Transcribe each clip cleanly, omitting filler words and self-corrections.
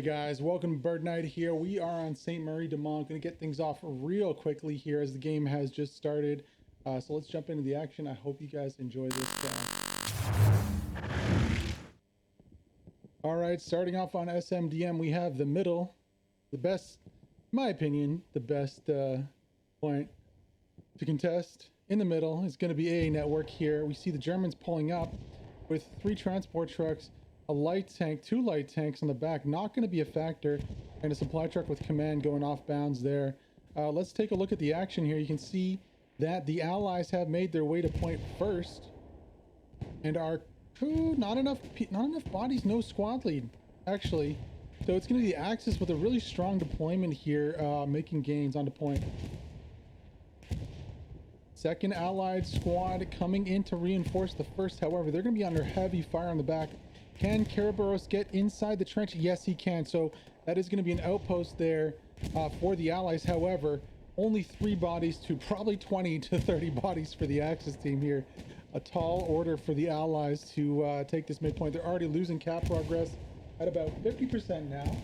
Hey guys, welcome to Bird Night here. We are on Saint Marie Du Mont. Going to get things off real quickly here as the game has just started. So let's jump into the action. I hope you guys enjoy this. All right, starting off on SMDM, we have the middle, the best, in my opinion, the best point to contest. In the middle is going to be AA Network here. We see the Germans pulling up with 3 transport trucks, a light tank, 2 light tanks on the back, not going to be a factor, and a supply truck with command going off bounds there. Let's take a look at the action here. You can see that the Allies have made their way to point first and are not enough bodies, no squad lead actually. So it's going to be the Axis with a really strong deployment here, making gains on the point. Second Allied squad coming in to reinforce the first. However, they're going to be under heavy fire on the back. Can Karabaros get inside the trench? Yes, he can. So that is going to be an outpost there for the Allies. However, only 3 bodies to probably 20 to 30 bodies for the Axis team here. A tall order for the Allies to take this midpoint. They're already losing cap progress at about 50% now.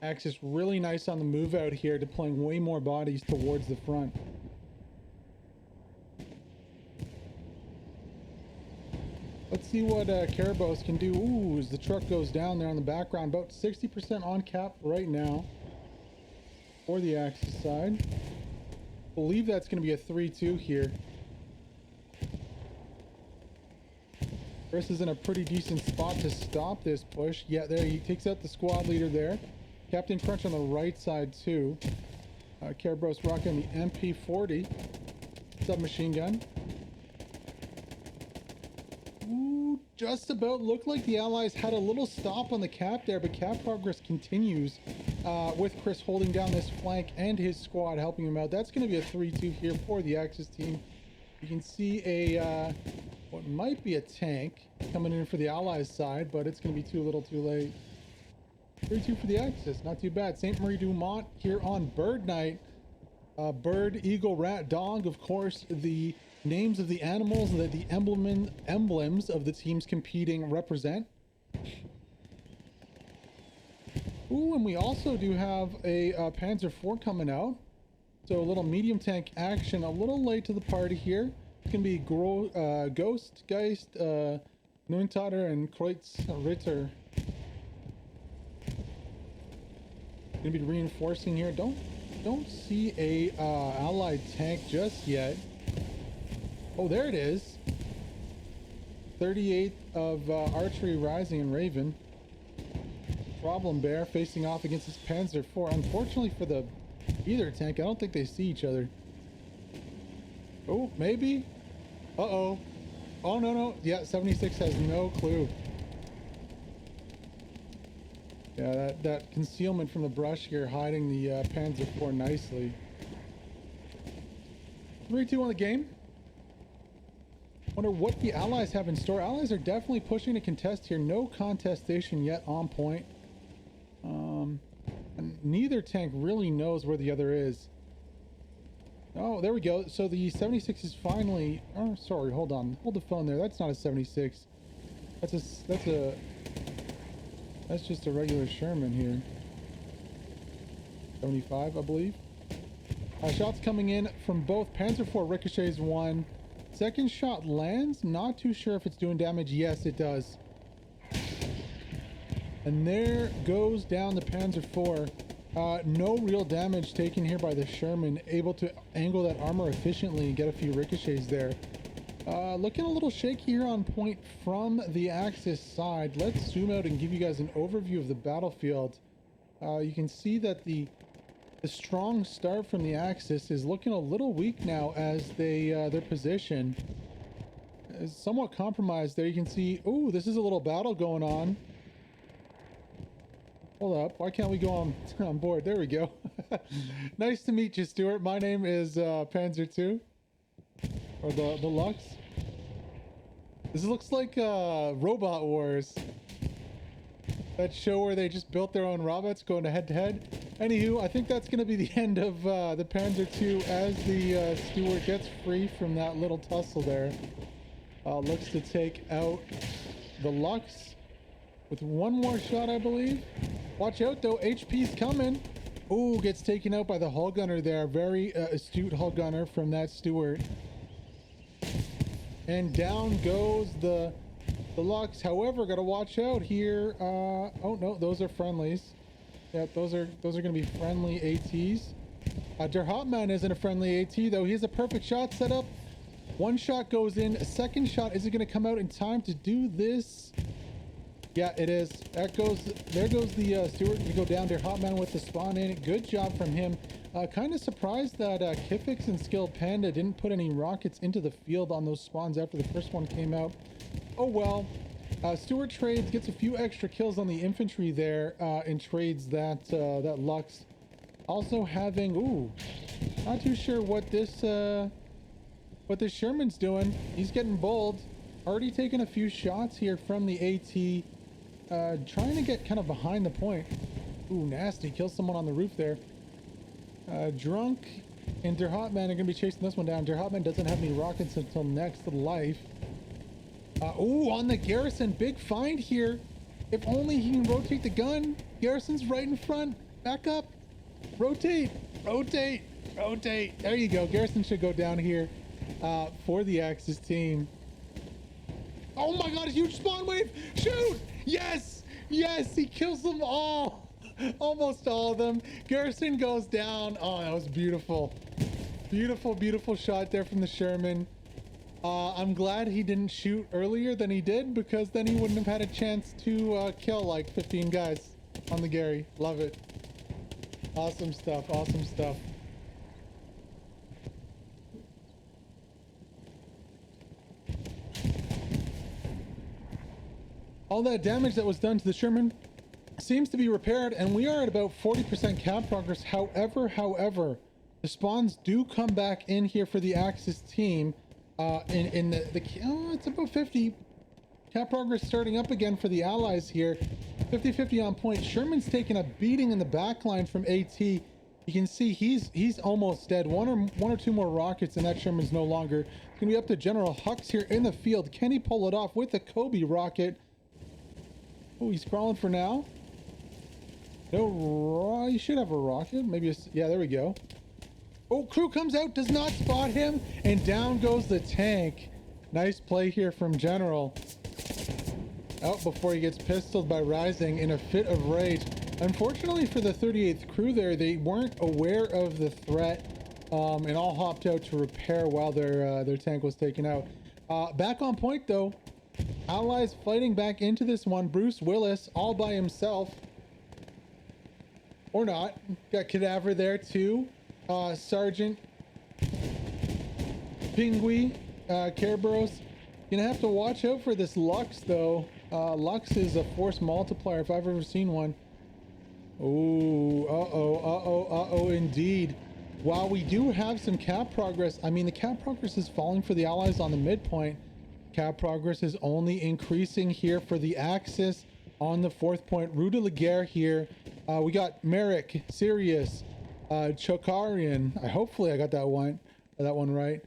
Axis really nice on the move out here, deploying way more bodies towards the front. Let's see what Karabos can do. Ooh, as the truck goes down there on the background, about 60% on cap right now for the Axis side. Believe that's going to be a 3-2 here. Chris is in a pretty decent spot to stop this push. Yeah, there he takes out the squad leader there. Captain Crunch on the right side too. Kerberos rocking the MP40 submachine gun. Ooh, just about looked like the Allies had a little stop on the cap there, but cap progress continues with Chris holding down this flank and his squad helping him out. That's going to be a 3-2 here for the Axis team. You can see a what might be a tank coming in for the Allies side, but it's going to be too little too late. 3-2 for the Axis, not too bad. Saint Marie Du Mont here on Bird Night. Bird, eagle, rat, dog, of course, the names of the animals that the emblems of the teams competing represent. Ooh, and we also do have a Panzer IV coming out. So a little medium tank action, a little late to the party here. It's going to be Ghost, Geist, Neuntater, and Kreutz Ritter. Gonna be reinforcing here. Don't see a Allied tank just yet. Oh, there it is. 38th of Archery Rising and Raven. Problem Bear facing off against his Panzer IV. Unfortunately for the either tank, I don't think they see each other. Oh, maybe. Uh-oh. Oh, no. Yeah, 76 has no clue. Yeah, that concealment from the brush here, hiding the Panzer IV nicely. 3-2 on the game. Wonder what the Allies have in store. Allies are definitely pushing to contest here. No contestation yet on point. And neither tank really knows where the other is. Oh, there we go. So the 76 is finally... Oh, sorry, hold on. Hold the phone there. That's not a 76. That's just a regular Sherman here. 75, I believe. Shots coming in from both. Panzer IV ricochets 1. Second shot lands. Not too sure if it's doing damage. Yes, it does. And there goes down the Panzer IV. No real damage taken here by the Sherman. Able to angle that armor efficiently and get a few ricochets there. Looking a little shaky here on point from the Axis side. Let's zoom out and give you guys an overview of the battlefield. You can see that the strong start from the Axis is looking a little weak now as their position is somewhat compromised there. You can see, oh, this is a little battle going on. Hold up, why can't we go on board? There we go. Nice to meet you, Stuart. My name is Panzer II. Or the Lux. This looks like Robot Wars. That show where they just built their own robots going head to head. Anywho, I think that's going to be the end of the Panzer II as the Stewart gets free from that little tussle there. Looks to take out the Lux with one more shot, I believe. Watch out though, HP's coming. Ooh, gets taken out by the hull gunner there. Very astute hull gunner from that Stewart. And down goes the Lux. However, gotta watch out here. Oh no, those are friendlies. Yeah, those are gonna be friendly ATs. Der Hotman isn't a friendly AT though. He has a perfect shot set up. One shot goes in. A second shot, is it gonna come out in time to do this? Yeah, it is. That goes. There goes the Stewart to go down. Der Hotman with the spawn in. Good job from him. Kind of surprised that Kifix and Skilled Panda didn't put any rockets into the field on those spawns after the first one came out. Oh well. Stewart trades, gets a few extra kills on the infantry there, and trades that that Lux. Also having, ooh, not too sure what this Sherman's doing. He's getting bold. Already taken a few shots here from the AT. Trying to get kind of behind the point. Ooh, nasty. Kills someone on the roof there. Drunk and Der Hotman are going to be chasing this one down. Der Hotman doesn't have any rockets until next life. Ooh, on the Garrison. Big find here. If only he can rotate the gun. Garrison's right in front. Back up. Rotate. Rotate. Rotate. There you go. Garrison should go down here for the Axis team. Oh my god, a huge spawn wave. Shoot. Yes. Yes. He kills them all. Almost all of them. Garrison goes down. Oh, that was beautiful. Beautiful, beautiful shot there from the Sherman. I'm glad he didn't shoot earlier than he did, because then he wouldn't have had a chance to kill like 15 guys on the Gary. Love it. Awesome stuff. Awesome stuff. All that damage that was done to the Sherman seems to be repaired, and we are at about 40% cap progress. However, the spawns do come back in here for the Axis team. In the it's about 50 cap progress starting up again for the Allies here. 50-50 on point. Sherman's taking a beating in the back line from AT. You can see he's almost dead. One or two more rockets and that Sherman's no longer. It's gonna be up to General Hux here in the field. Can he pull it off with the Kobe rocket? Oh, he's crawling for now. No, you should have a rocket. Maybe yeah, there we go. Oh, crew comes out, does not spot him, and down goes the tank. Nice play here from General. Out before he gets pistoled by Rising in a fit of rage. Unfortunately for the 38th crew there, they weren't aware of the threat, and all hopped out to repair while their tank was taken out. Back on point though. Allies fighting back into this one. Bruce Willis all by himself. Or not. Got Cadaver there too. Sergeant Pingui, Kerberos. Gonna have to watch out for this Lux though. Lux is a force multiplier if I've ever seen one. Oh, indeed. While we do have some cap progress, I mean the cap progress is falling for the Allies on the midpoint. Cap progress is only increasing here for the Axis on the 4th point. Rue de la Guerre here. We got Merrick, Sirius, Chokarian. Hopefully I got that one right.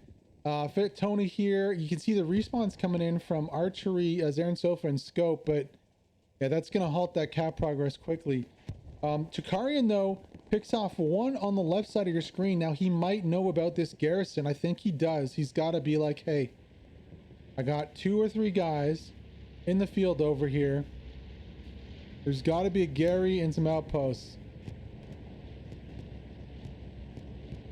Fit Tony here. You can see the respawns coming in from Archery, Zarin Sofa, and Scope, but yeah, that's gonna halt that cap progress quickly. Chokarian though picks off one on the left side of your screen. Now he might know about this garrison. I think he does. He's got to be like, hey, I got 2 or 3 guys in the field over here. There's got to be a Gary and some outposts.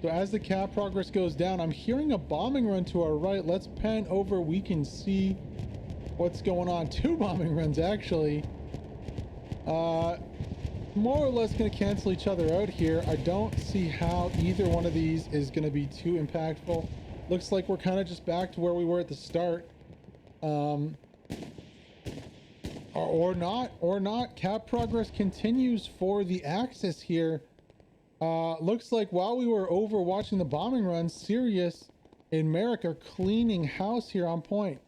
So as the cap progress goes down, I'm hearing a bombing run to our right. Let's pan over. We can see what's going on. 2 bombing runs, actually. More or less going to cancel each other out here. I don't see how either one of these is going to be too impactful. Looks like we're kind of just back to where we were at the start. Or not. Cap progress continues for the Axis here. Looks like while we were over watching the bombing runs, Sirius and Merrick are cleaning house here on point.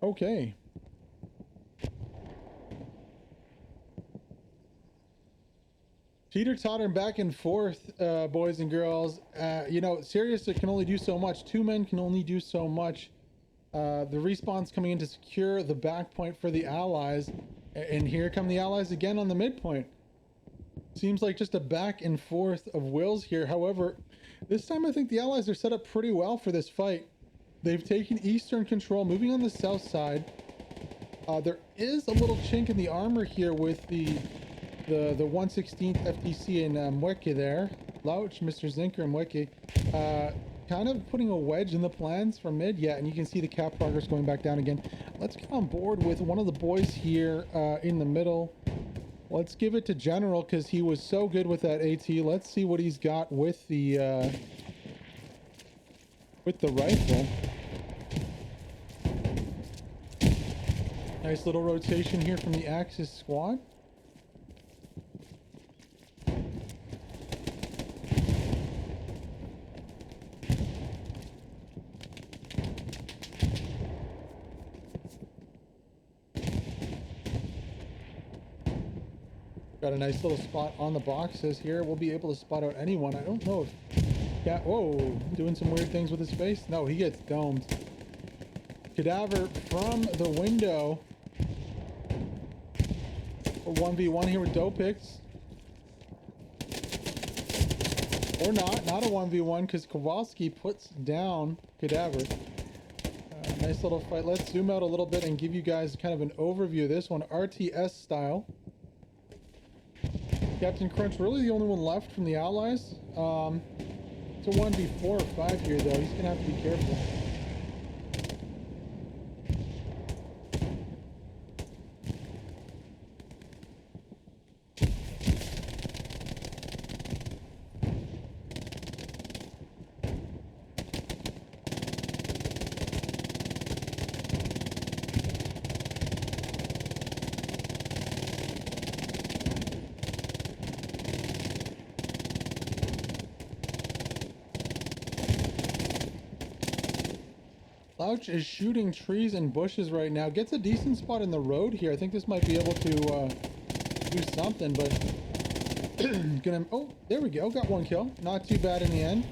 Okay. Teeter-tottering back and forth, boys and girls. You know, Sirius can only do so much. Two men can only do so much. The respawn's coming in to secure the back point for the allies. And here come the allies again on the midpoint. Seems like just a back and forth of wills here. However, this time I think the allies are set up pretty well for this fight. They've taken eastern control, moving on the south side. There is a little chink in the armor here with the 1/16th FTC and Mweke there. Louch, Mr. Zinker and Mweke. Kind of putting a wedge in the plans for mid. Yeah, and you can see the cap progress going back down again. Let's get on board with one of the boys here in the middle. Let's give it to General because he was so good with that AT. Let's see what he's got with the rifle. Nice little rotation here from the Axis squad. Got a nice little spot on the boxes here. We'll be able to spot out anyone. I don't know if... Yeah, whoa, doing some weird things with his face. No, he gets domed. Cadaver from the window. A 1v1 here with Dopix. Or not a 1v1 because Kowalski puts down Cadaver. Nice little fight. Let's zoom out a little bit and give you guys kind of an overview of this one, RTS style. Captain Crunch really the only one left from the allies. It's a 1v4 or 5 here though. He's gonna have to be careful. Louch is shooting trees and bushes right now. Gets a decent spot in the road here. I think this might be able to do something, but gonna... Oh, there we go. Got one kill. Not too bad in the end.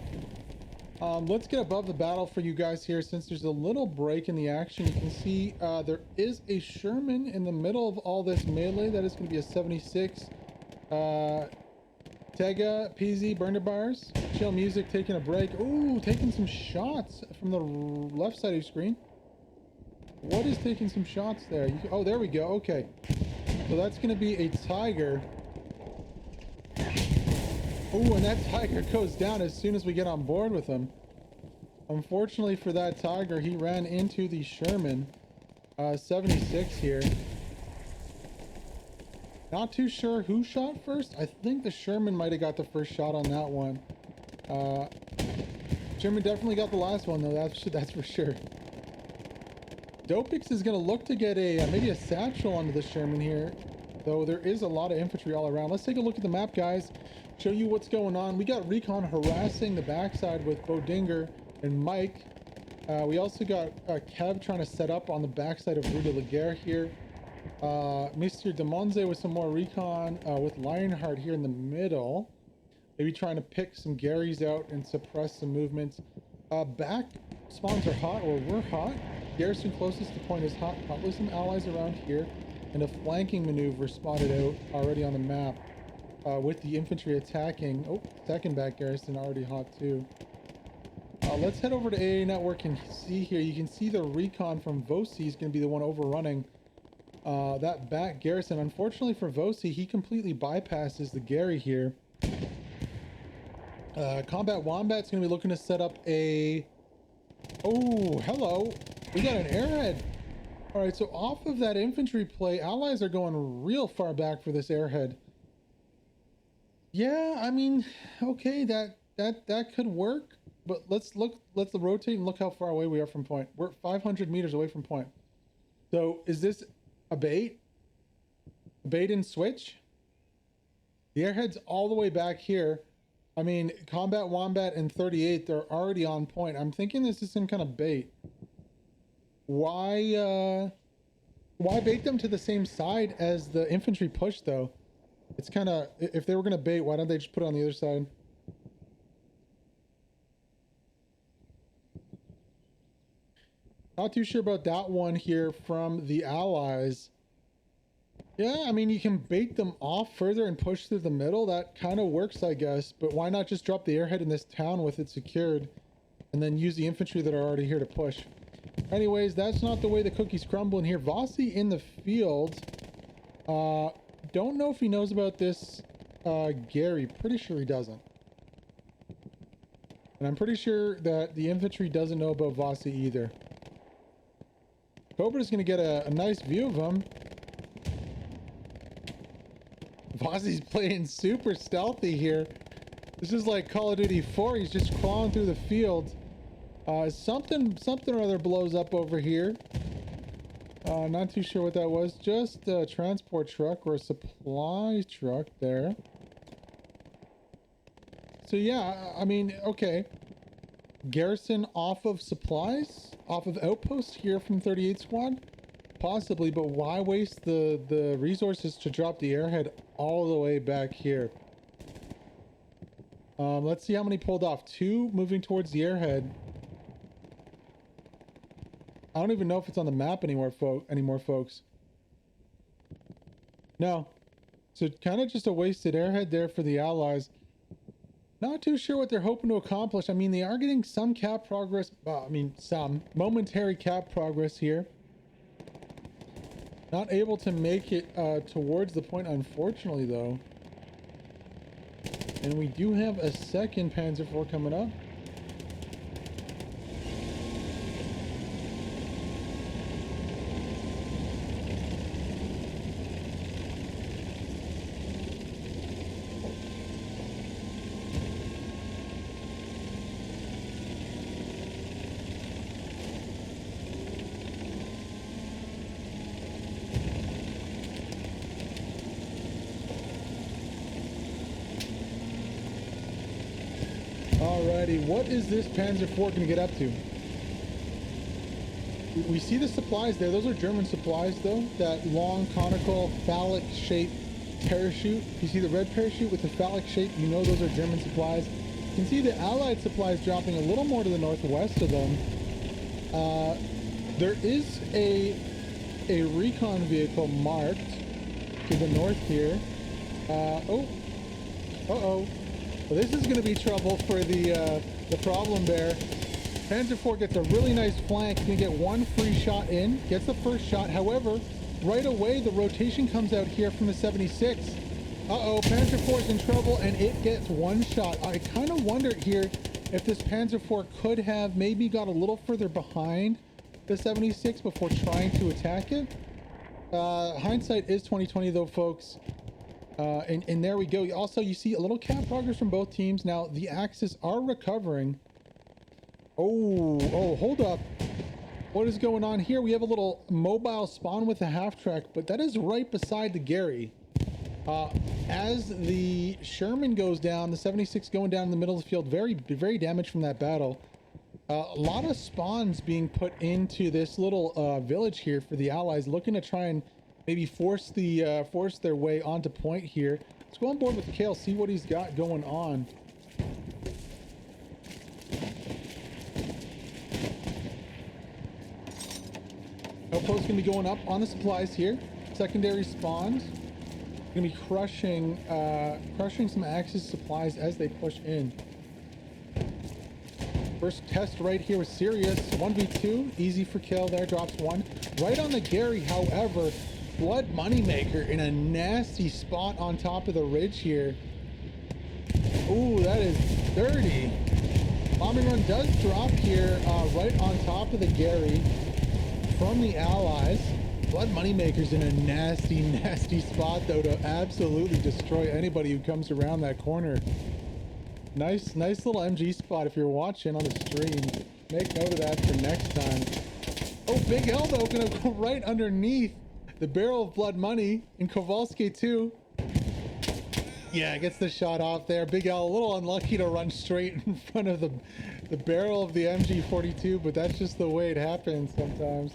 Let's get above the battle for you guys here since there's a little break in the action. You can see there is a Sherman in the middle of all this melee. That is going to be a 76. Tega, PZ, burner bars, chill music, taking a break. Ooh, taking some shots from the left side of your screen. What is taking some shots there? Oh, there we go. Okay. So that's going to be a Tiger. Ooh, and that Tiger goes down as soon as we get on board with him. Unfortunately for that Tiger, he ran into the Sherman. 76 here. Not too sure who shot first. I think the Sherman might have got the first shot on that one. Sherman definitely got the last one though. That's for sure. Dopix is going to look to get a maybe a satchel onto the Sherman here, though there is a lot of infantry all around. Let's take a look at the map, guys. Show you what's going on. We got Recon harassing the backside with Bodinger and Mike. We also got Kev trying to set up on the backside of Rue de la Guerre here. Mr. Demonze with some more recon with Lionheart here in the middle. Maybe trying to pick some Garys out and suppress some movements. Back spawns are hot, or we're hot. Garrison closest to point is hot. Probably some allies around here. And a flanking maneuver spotted out already on the map with the infantry attacking. Oh, second back Garrison already hot too. Let's head over to AA Network and see here. You can see the recon from Vosi is going to be the one overrunning that back Garrison. Unfortunately for Vosi, he completely bypasses the Gary here. Combat Wombat's going to be looking to set up a... Oh, hello. We got an airhead. All right, so off of that infantry play, allies are going real far back for this airhead. Yeah, I mean, okay, that could work. But let's rotate and look how far away we are from point. We're 500 meters away from point. So is this a bait? A bait and switch? The airhead's all the way back here. I mean, Combat Wombat and 38, they're already on point. I'm thinking this is some kind of bait. Why bait them to the same side as the infantry push, though? It's kind of, if they were going to bait, why don't they just put it on the other side? Not too sure about that one here from the Allies. Yeah, I mean, you can bait them off further and push through the middle. That kind of works, I guess. But why not just drop the airhead in this town with it secured and then use the infantry that are already here to push? Anyways, that's not the way the cookies crumble in here. Vossi in the field. Don't know if he knows about this Gary. Pretty sure he doesn't. And I'm pretty sure that the infantry doesn't know about Vossi either. Cobra's going to get a nice view of him. Vossi's playing super stealthy here. This is like Call of Duty 4. He's just crawling through the field. Something or other blows up over here. Not too sure what that was. Just a transport truck or a supply truck there. So yeah, I mean, okay. Garrison off of supplies? Off of outposts here from 38 squad? Possibly, but why waste the resources to drop the airhead all the way back here? Let's see how many pulled off. 2 moving towards the airhead. I don't even know if it's on the map anymore, folks. No. So kind of just a wasted airhead there for the Allies. Not too sure what they're hoping to accomplish. I mean, they are getting some cap progress. Some momentary cap progress here. Not able to make it towards the point, unfortunately, though. And we do have a second Panzer IV coming up. Alrighty, what is this Panzer IV going to get up to? We see the supplies there. Those are German supplies, though. That long, conical, phallic-shaped parachute. You see the red parachute with the phallic shape? You know those are German supplies. You can see the Allied supplies dropping a little more to the northwest of them. There is a recon vehicle marked to the north here. Well, this is going to be trouble for the problem bear. Panzer IV gets a really nice flank. He's going to get 1 free shot in. Gets the first shot. However, right away, the rotation comes out here from the 76. Uh-oh, Panzer IV is in trouble, and it gets 1 shot. I kind of wonder here if this Panzer IV could have maybe got a little further behind the 76 before trying to attack it. Hindsight is 2020, though, folks. And there we go. Also, you see a little cap progress from both teams. Now, the Axis are recovering. Oh, hold up. What is going on here? We have a little mobile spawn with a half-track, but that is right beside the Gary. As the Sherman goes down, the 76 going down in the middle of the field, very, very damaged from that battle. A lot of spawns being put into this little village here for the Allies, looking to try and maybe force their way onto point here. Let's go on board with Kale, see what he's got going on. Outpost gonna be going up on the supplies here. Secondary spawns. Gonna be crushing some Axis supplies as they push in. First test right here with Sirius. 1v2, easy for kill there, drops 1. Right on the Gary, however, Blood Moneymaker in a nasty spot on top of the ridge here. Ooh, that is dirty. Bombing run does drop here right on top of the Gary from the Allies. Blood Moneymaker's in a nasty, nasty spot, though, to absolutely destroy anybody who comes around that corner. Nice little MG spot if you're watching on the stream. Make note of that for next time. Oh, Big L, though, gonna go right underneath the barrel of Blood Money in Kowalski too. Yeah, gets the shot off there. Big L a little unlucky to run straight in front of the barrel of the MG42, but that's just the way it happens sometimes.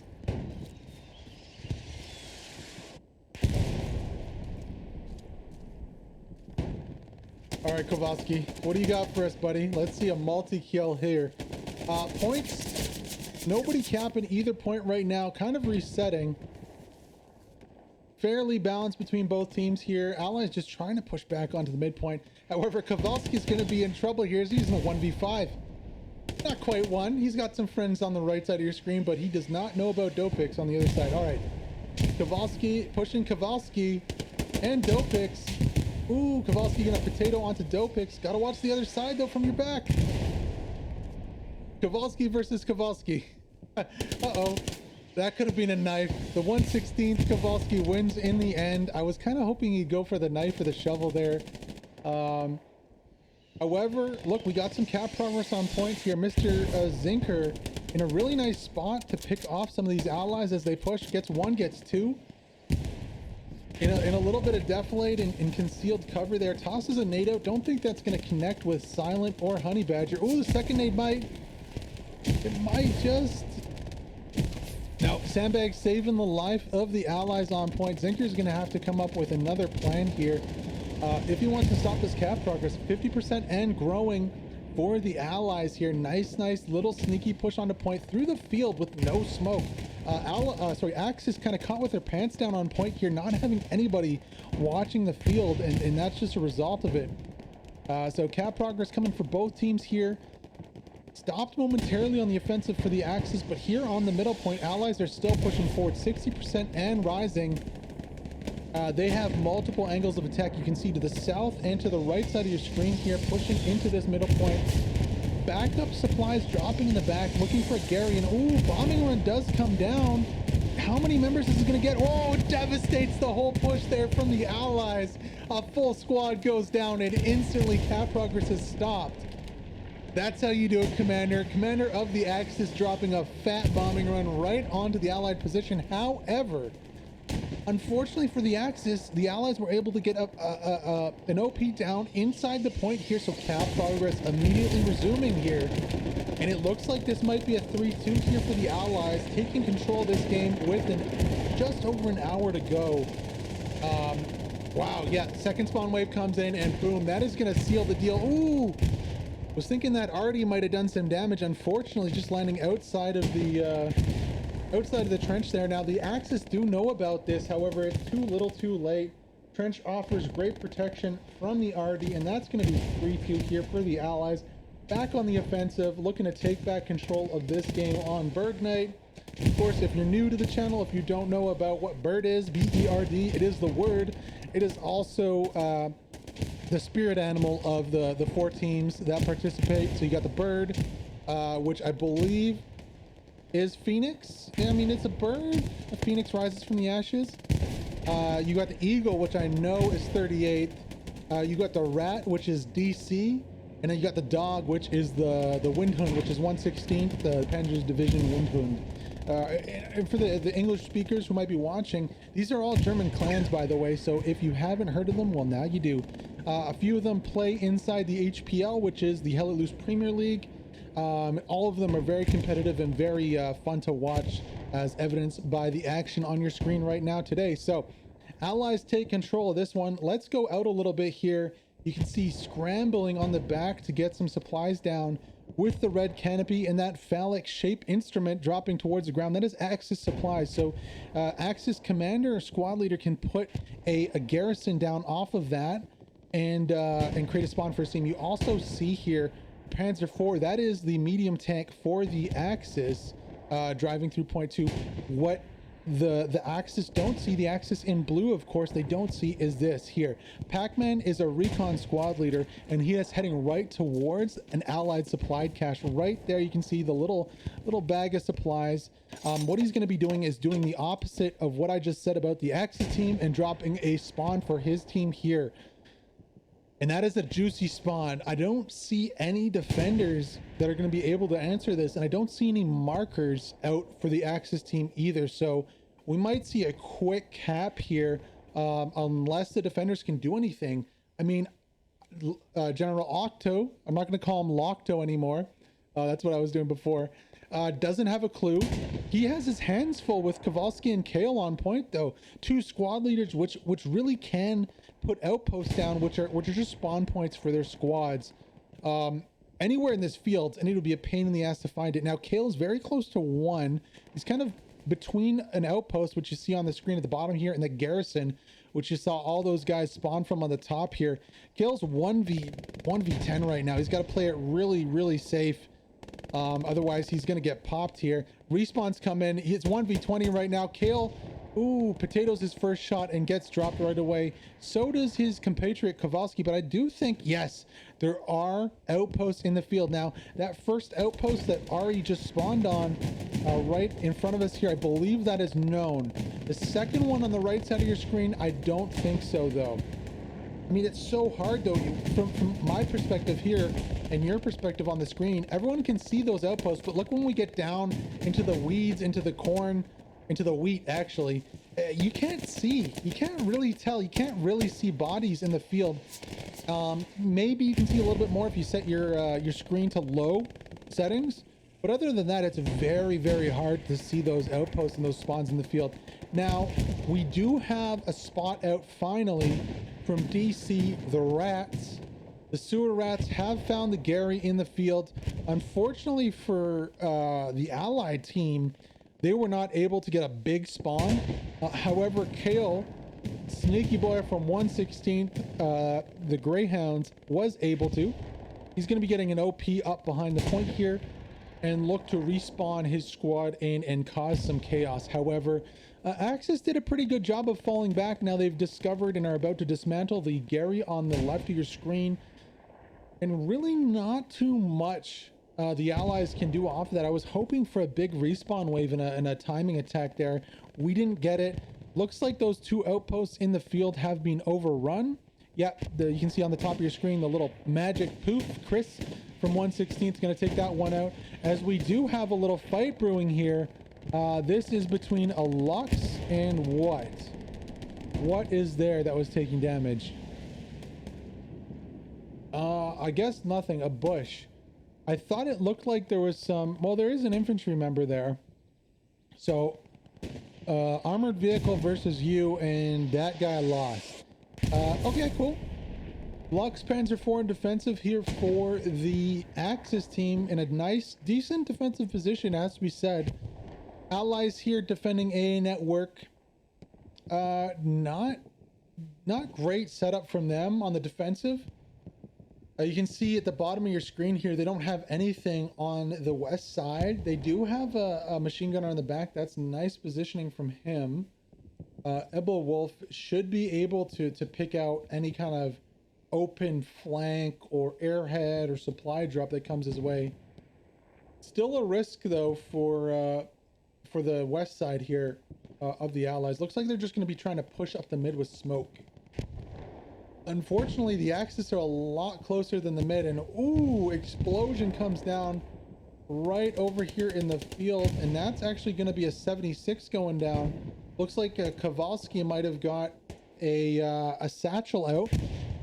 All right, Kowalski, what do you got for us, buddy? Let's see a multi-kill here. Points, nobody capping either point right now, kind of resetting. Fairly balanced between both teams here. Allies just trying to push back onto the midpoint. However, Kowalski's going to be in trouble here. He's using a 1v5. Not quite one. He's got some friends on the right side of your screen, but he does not know about Dopix on the other side. All right. Kowalski pushing Kowalski and Dopix. Ooh, Kowalski gonna potato onto Dopix. Gotta watch the other side though from your back. Kowalski versus Kowalski. Uh-oh. That could have been a knife. The 1/16th Kowalski wins in the end. I was kind of hoping he'd go for the knife or the shovel there. However, look, we got some cap progress on points here. Mr. Zinker in a really nice spot to pick off some of these allies as they push. Gets one, gets two. In a little bit of defilade and concealed cover there. Tosses a nade out. Don't think that's going to connect with Silent or Honey Badger. Ooh, the second nade might. It might just... No, Sandbag saving the life of the allies on point. Zinker's going to have to come up with another plan here. If he wants to stop this cap progress, 50% and growing for the allies here. Nice little sneaky push onto point through the field with no smoke. Axis kind of caught with their pants down on point here, not having anybody watching the field, and that's just a result of it. So cap progress coming for both teams here. Stopped momentarily on the offensive for the Axis, but here on the middle point, allies are still pushing forward 60% and rising. They have multiple angles of attack. You can see to the south and to the right side of your screen here, pushing into this middle point. Backup supplies dropping in the back, looking for Gary, and ooh, bombing run does come down. How many members is it going to get? Oh, it devastates the whole push there from the allies. A full squad goes down and instantly cap progress is stopped. That's how you do it, Commander. Commander of the Axis dropping a fat bombing run right onto the allied position. However, unfortunately for the Axis, the allies were able to get an OP down inside the point here, so cap progress immediately resuming here. And it looks like this might be a 3-2 here for the allies, taking control of this game with just over an hour to go. Wow, yeah, second spawn wave comes in and boom, that is gonna seal the deal. Ooh! Was thinking that Artie might have done some damage. Unfortunately, just landing outside of the trench there. Now the Axis do know about this, however, it's too little too late. Trench offers great protection from the RD, and that's going to be 3-2 here for the allies. Back on the offensive, looking to take back control of this game on BERD Night. Of course, if you're new to the channel, if you don't know about what BERD is, B-E-R-D, it is the word. It is also the spirit animal of the four teams that participate. So you got the bird, which I believe is Phoenix. I mean, it's a bird. A phoenix rises from the ashes. You got the eagle, which I know is 38th. You got the rat, which is DC. And then you got the dog, which is the windhund, which is 116th, the Panzer's Division windhund. And for the English speakers who might be watching, these are all German clans, by the way. So if you haven't heard of them, well, now you do. A few of them play inside the HPL, which is the Hell Let Loose Premier League. All of them are very competitive and very fun to watch, as evidenced by the action on your screen right now today. So allies take control of this one. Let's go out a little bit here. You can see scrambling on the back to get some supplies down with the red canopy and that phallic shape instrument dropping towards the ground. That is Axis supplies. So Axis commander or squad leader can put a garrison down off of that and create a spawn for a team. You also see here Panzer IV, that is the medium tank for the Axis, driving through point 2. What the Axis don't see, the Axis in blue, of course, they don't see is this here. Pac-Man is a recon squad leader, and he is heading right towards an allied supplied cache. Right there, you can see the little bag of supplies. What he's going to be doing is doing the opposite of what I just said about the Axis team and dropping a spawn for his team here. And that is a juicy spawn. I don't see any defenders that are going to be able to answer this, and I don't see any markers out for the Axis team either. So we might see a quick cap here, unless the defenders can do anything. I mean, General Octo, I'm not going to call him Lockto anymore. That's what I was doing before. Doesn't have a clue. He has his hands full with Kowalski and Kale on point, though. Two squad leaders, which really can put outposts down, which are just spawn points for their squads. Anywhere in this field, and it would be a pain in the ass to find it. Now, Kale's very close to 1. He's kind of between an outpost, which you see on the screen at the bottom here, and the garrison, which you saw all those guys spawn from on the top here. Kale's 1v10 right now. He's got to play it really, really safe. Otherwise, he's going to get popped here. Respawns come in. He's 1v20 right now. Kale, ooh, potatoes his first shot and gets dropped right away. So does his compatriot Kowalski, but I do think, yes, there are outposts in the field. Now, that first outpost that Ari just spawned on right in front of us here, I believe that is known. The second one on the right side of your screen, I don't think so, though. I mean, it's so hard, though. From my perspective here and your perspective on the screen, everyone can see those outposts, but look when we get down into the weeds, into the corn, into the wheat, actually, you can't see. You can't really tell. You can't really see bodies in the field. Maybe you can see a little bit more if you set your screen to low settings. But other than that, it's very, very hard to see those outposts and those spawns in the field. Now, we do have a spot out finally from DC, the rats. The sewer rats have found the Gary in the field. Unfortunately for the allied team, they were not able to get a big spawn. However, Kale, sneaky boy from 1/16, the Greyhounds, was able to. He's going to be getting an OP up behind the point here and look to respawn his squad and cause some chaos. However, Axis did a pretty good job of falling back. Now they've discovered and are about to dismantle the Gary on the left of your screen. And really not too much the allies can do off of that. I was hoping for a big respawn wave and a timing attack there. We didn't get it. Looks like those two outposts in the field have been overrun. Yep, you can see on the top of your screen the little magic poof. Chris from 1/16 is going to take that one out. As we do have a little fight brewing here. This is between a Lux and what? What is there that was taking damage? I guess nothing. A bush. I thought it looked like there was some... Well, there is an infantry member there. So, armored vehicle versus you, and that guy lost. Okay, cool. Lux Panzer IV in defensive here for the Axis team in a nice, decent defensive position, as we said. Allies here defending AA network. Not great setup from them on the defensive. You can see at the bottom of your screen here, they don't have anything on the west side. They do have a machine gunner on the back. That's nice positioning from him. Ebel Wolf should be able to pick out any kind of open flank or airhead or supply drop that comes his way. Still a risk, though, for the west side here of the allies. Looks like they're just going to be trying to push up the mid with smoke. Unfortunately, the Axis are a lot closer than the mid, and ooh, explosion comes down right over here in the field, and that's actually going to be a 76 going down. Looks like Kowalski might have got a satchel out.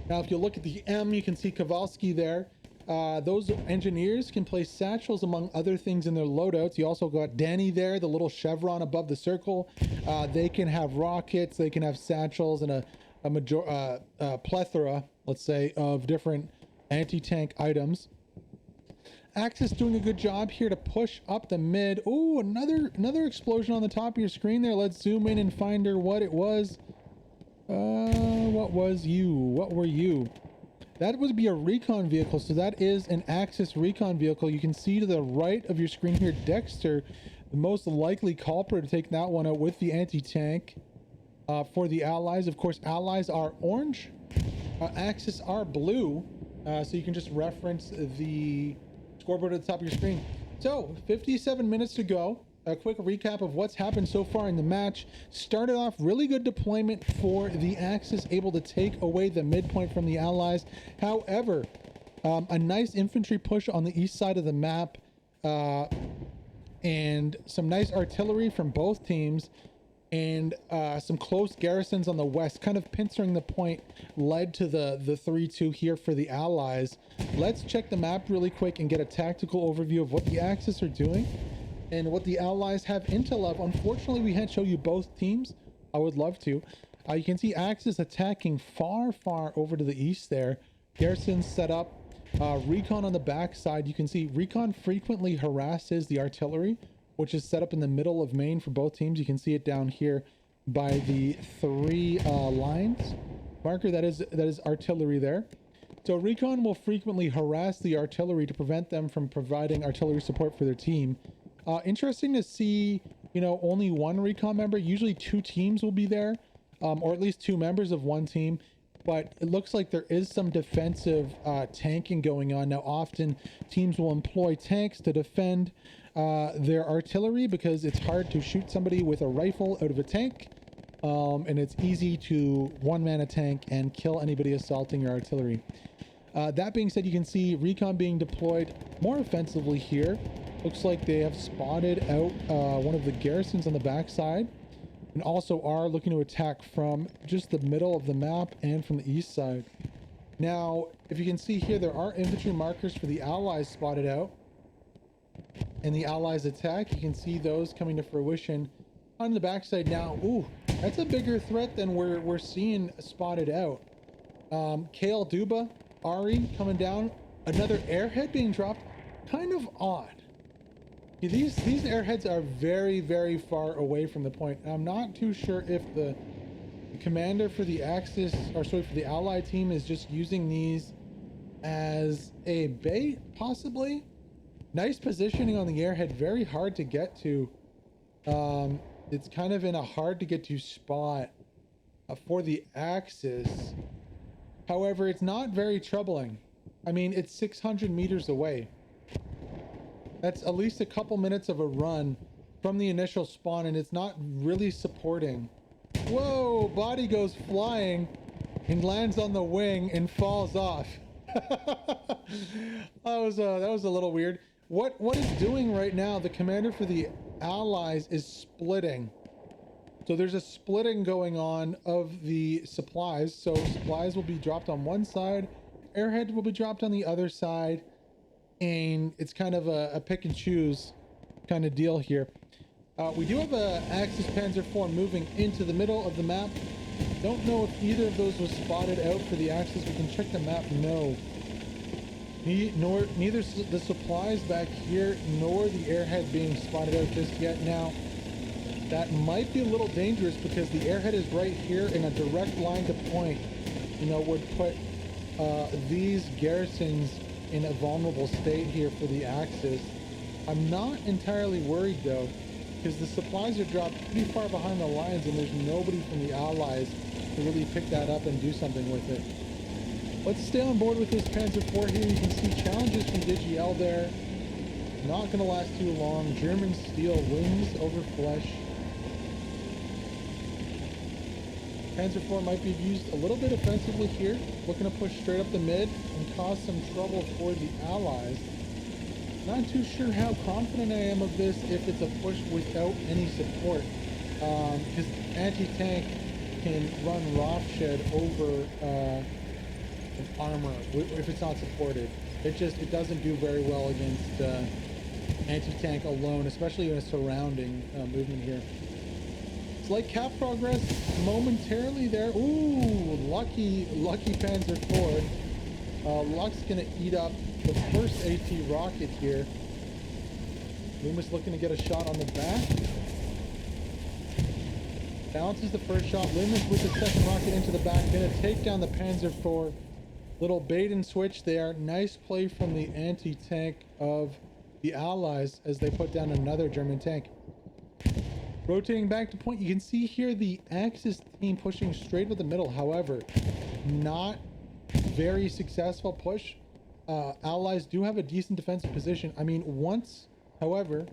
Now, if you look at the M, you can see Kowalski there. Those engineers can place satchels among other things in their loadouts. You also got Danny there, the little chevron above the circle. They can have rockets, they can have satchels, and a plethora, let's say, of different anti-tank items. Axis doing a good job here to push up the mid. Oh, another explosion on the top of your screen there. Let's zoom in and find her what it was. What was you? What were you? That would be a recon vehicle, so that is an Axis recon vehicle. You can see to the right of your screen here, Dexter, the most likely culprit to take that one out with the anti-tank. For the allies, of course, allies are orange, Axis are blue, so you can just reference the scoreboard at the top of your screen. So 57 minutes to go. A quick recap of what's happened so far in the match. Started off really good deployment for the Axis, able to take away the midpoint from the allies. However, a nice infantry push on the east side of the map, and some nice artillery from both teams. and some close garrisons on the west, kind of pincering the point, led to the 3-2 here for the Allies. Let's check the map really quick and get a tactical overview of what the Axis are doing and what the Allies have intel of. Unfortunately, we can't show you both teams. I would love to. You can see Axis attacking far over to the east there. Garrisons set up. Recon on the backside. You can see Recon frequently harasses the artillery, which is set up in the middle of Maine for both teams. You can see it down here by the 3 lines marker. That is artillery there. So Recon will frequently harass the artillery to prevent them from providing artillery support for their team. Interesting to see, you know, only one Recon member. Usually 2 teams will be there, or at least 2 members of one team. But it looks like there is some defensive tanking going on. Now, often teams will employ tanks to defend their artillery because it's hard to shoot somebody with a rifle out of a tank. And it's easy to one-man a tank and kill anybody assaulting your artillery. That being said, you can see Recon being deployed more offensively here. Looks like they have spotted out one of the garrisons on the backside, and also are looking to attack from just the middle of the map and from the east side. Now, if you can see here, there are infantry markers for the Allies spotted out, and the Allies attack. You can see those coming to fruition on the backside now. Ooh, that's a bigger threat than we're seeing spotted out. Kale Duba, Ari coming down, another airhead being dropped. Kind of odd. These airheads are very far away from the point. I'm not too sure if the commander for the Axis, or sorry, for the Allied team is just using these as a bait, possibly. Nice positioning on the airhead, very hard to get to. It's kind of in a hard to get to spot for the Axis. However, it's not very troubling. I mean, it's 600 meters away. That's at least a couple minutes of a run from the initial spawn, and it's not really supporting. Whoa, body goes flying and lands on the wing and falls off. that was a little weird. What it's doing right now, the commander for the Allies is splitting. So there's a splitting going on of the supplies. So supplies will be dropped on one side, airhead will be dropped on the other side, and it's kind of a pick and choose kind of deal here. We do have a Axis Panzer IV moving into the middle of the map. Don't know if either of those was spotted out for the Axis. We can check the map. No. Neither the supplies back here nor the airhead being spotted out just yet. Now, that might be a little dangerous because the airhead is right here in a direct line to point. You know, would put these garrisons in a vulnerable state here for the Axis. I'm not entirely worried though, because the supplies are dropped pretty far behind the lines and there's nobody from the Allies to really pick that up and do something with it. Let's stay on board with this Panzer IV here. You can see challenges from DigiL there. Not going to last too long. German steel, wings over flesh. Panzer IV might be used a little bit offensively here, looking to push straight up the mid and cause some trouble for the Allies. Not too sure how confident I am of this if it's a push without any support, because anti-tank can run roughshed over an armor if it's not supported. It doesn't do very well against anti-tank alone, especially in a surrounding movement here. Slight cap progress momentarily there. Ooh, lucky Panzer IV. Luck's gonna eat up the first AT rocket here. Loomis looking to get a shot on the back. Bounces the first shot. Loomis with the second rocket into the back. Gonna take down the Panzer IV. Little bait and switch there. Nice play from the anti-tank of the Allies as they put down another German tank. Rotating back to point, you can see here the Axis team pushing straight with the middle. However, not very successful push. Allies do have a decent defensive position. I mean, however,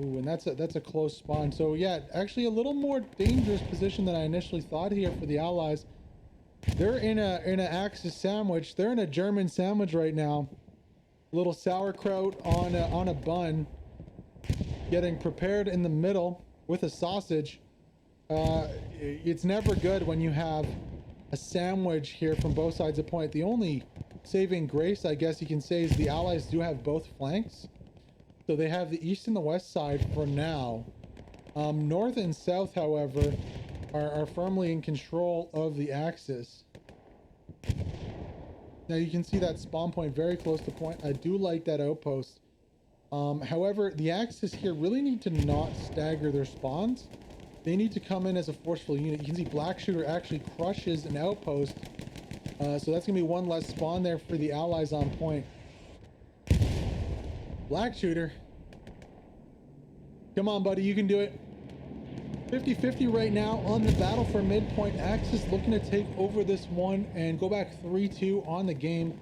ooh, and that's a close spawn. So yeah, actually a little more dangerous position than I initially thought here for the Allies. They're in a Axis sandwich. They're in a German sandwich right now. A little sauerkraut on a bun. getting prepared in the middle with a sausage. It's never good when you have a sandwich here from both sides of the point. The only saving grace, I guess you can say, is the allies do have both flanks. So they have the east and the west side for now. North and south, however, are firmly in control of the axis. Now you can see that spawn point very close to point. I do like that outpost. However, the axis here really need to not stagger their spawns. They need to come in as a forceful unit. You can see Black Shooter actually crushes an outpost. So that's gonna be one less spawn there for the allies on point. Black Shooter. Come on, buddy, you can do it. 50-50 right now on the battle for midpoint. Axis looking to take over this one and go back 3-2 on the game.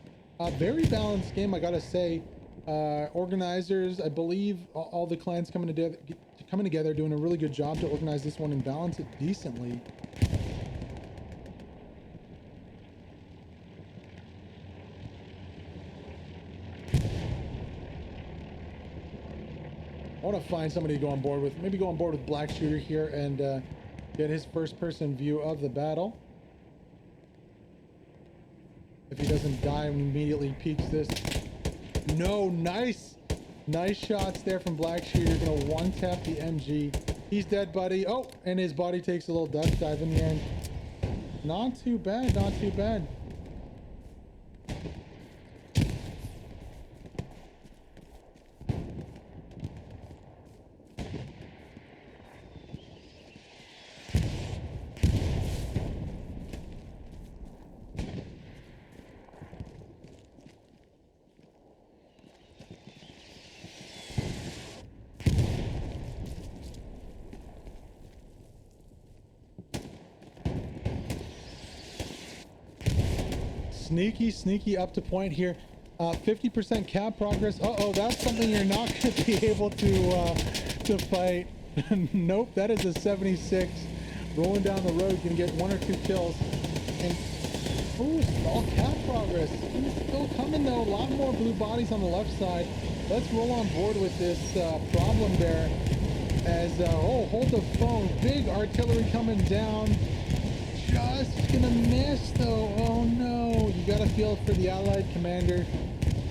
Very balanced game, I gotta say. Organizers, I believe all the clans coming together, doing a really good job to organize this one and balance it decently. I want to find somebody to go on board with. Maybe go on board with Black Shooter here and get his first-person view of the battle. If he doesn't die and immediately peeks this. No, nice shots there from Black Shooter. Gonna one-tap the MG. He's dead, buddy. Oh, and his body takes a little duck dive in the end. Not too bad, not too bad. Sneaky up to point here. 50% cap progress. Uh-oh, that's something you're not going to be able to fight. Nope, that is a 76. Rolling down the road, gonna get 1 or 2 kills. And ooh, all cap progress. It's still coming though. A lot more blue bodies on the left side. Let's roll on board with this problem there. As oh, hold the phone. Big artillery coming down. Just gonna miss though. Oh no, you gotta feel for the allied commander.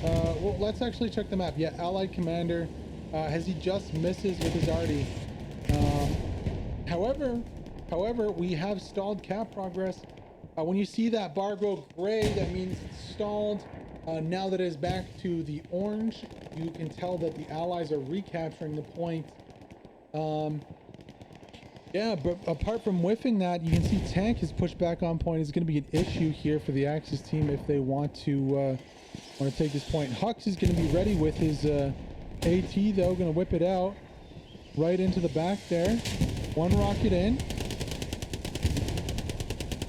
Well, let's actually check the map. Yeah, allied commander, as he just misses with his arty. However, we have stalled cap progress. When you see that bar go gray, that means it's stalled. Now that it is back to the orange, you can tell that the allies are recapturing the point. Yeah, but apart from whiffing that, you can see tank is pushed back on point. Is going to be an issue here for the Axis team if they want to take this point. Hux is going to be ready with his AT though, going to whip it out right into the back there. One rocket in.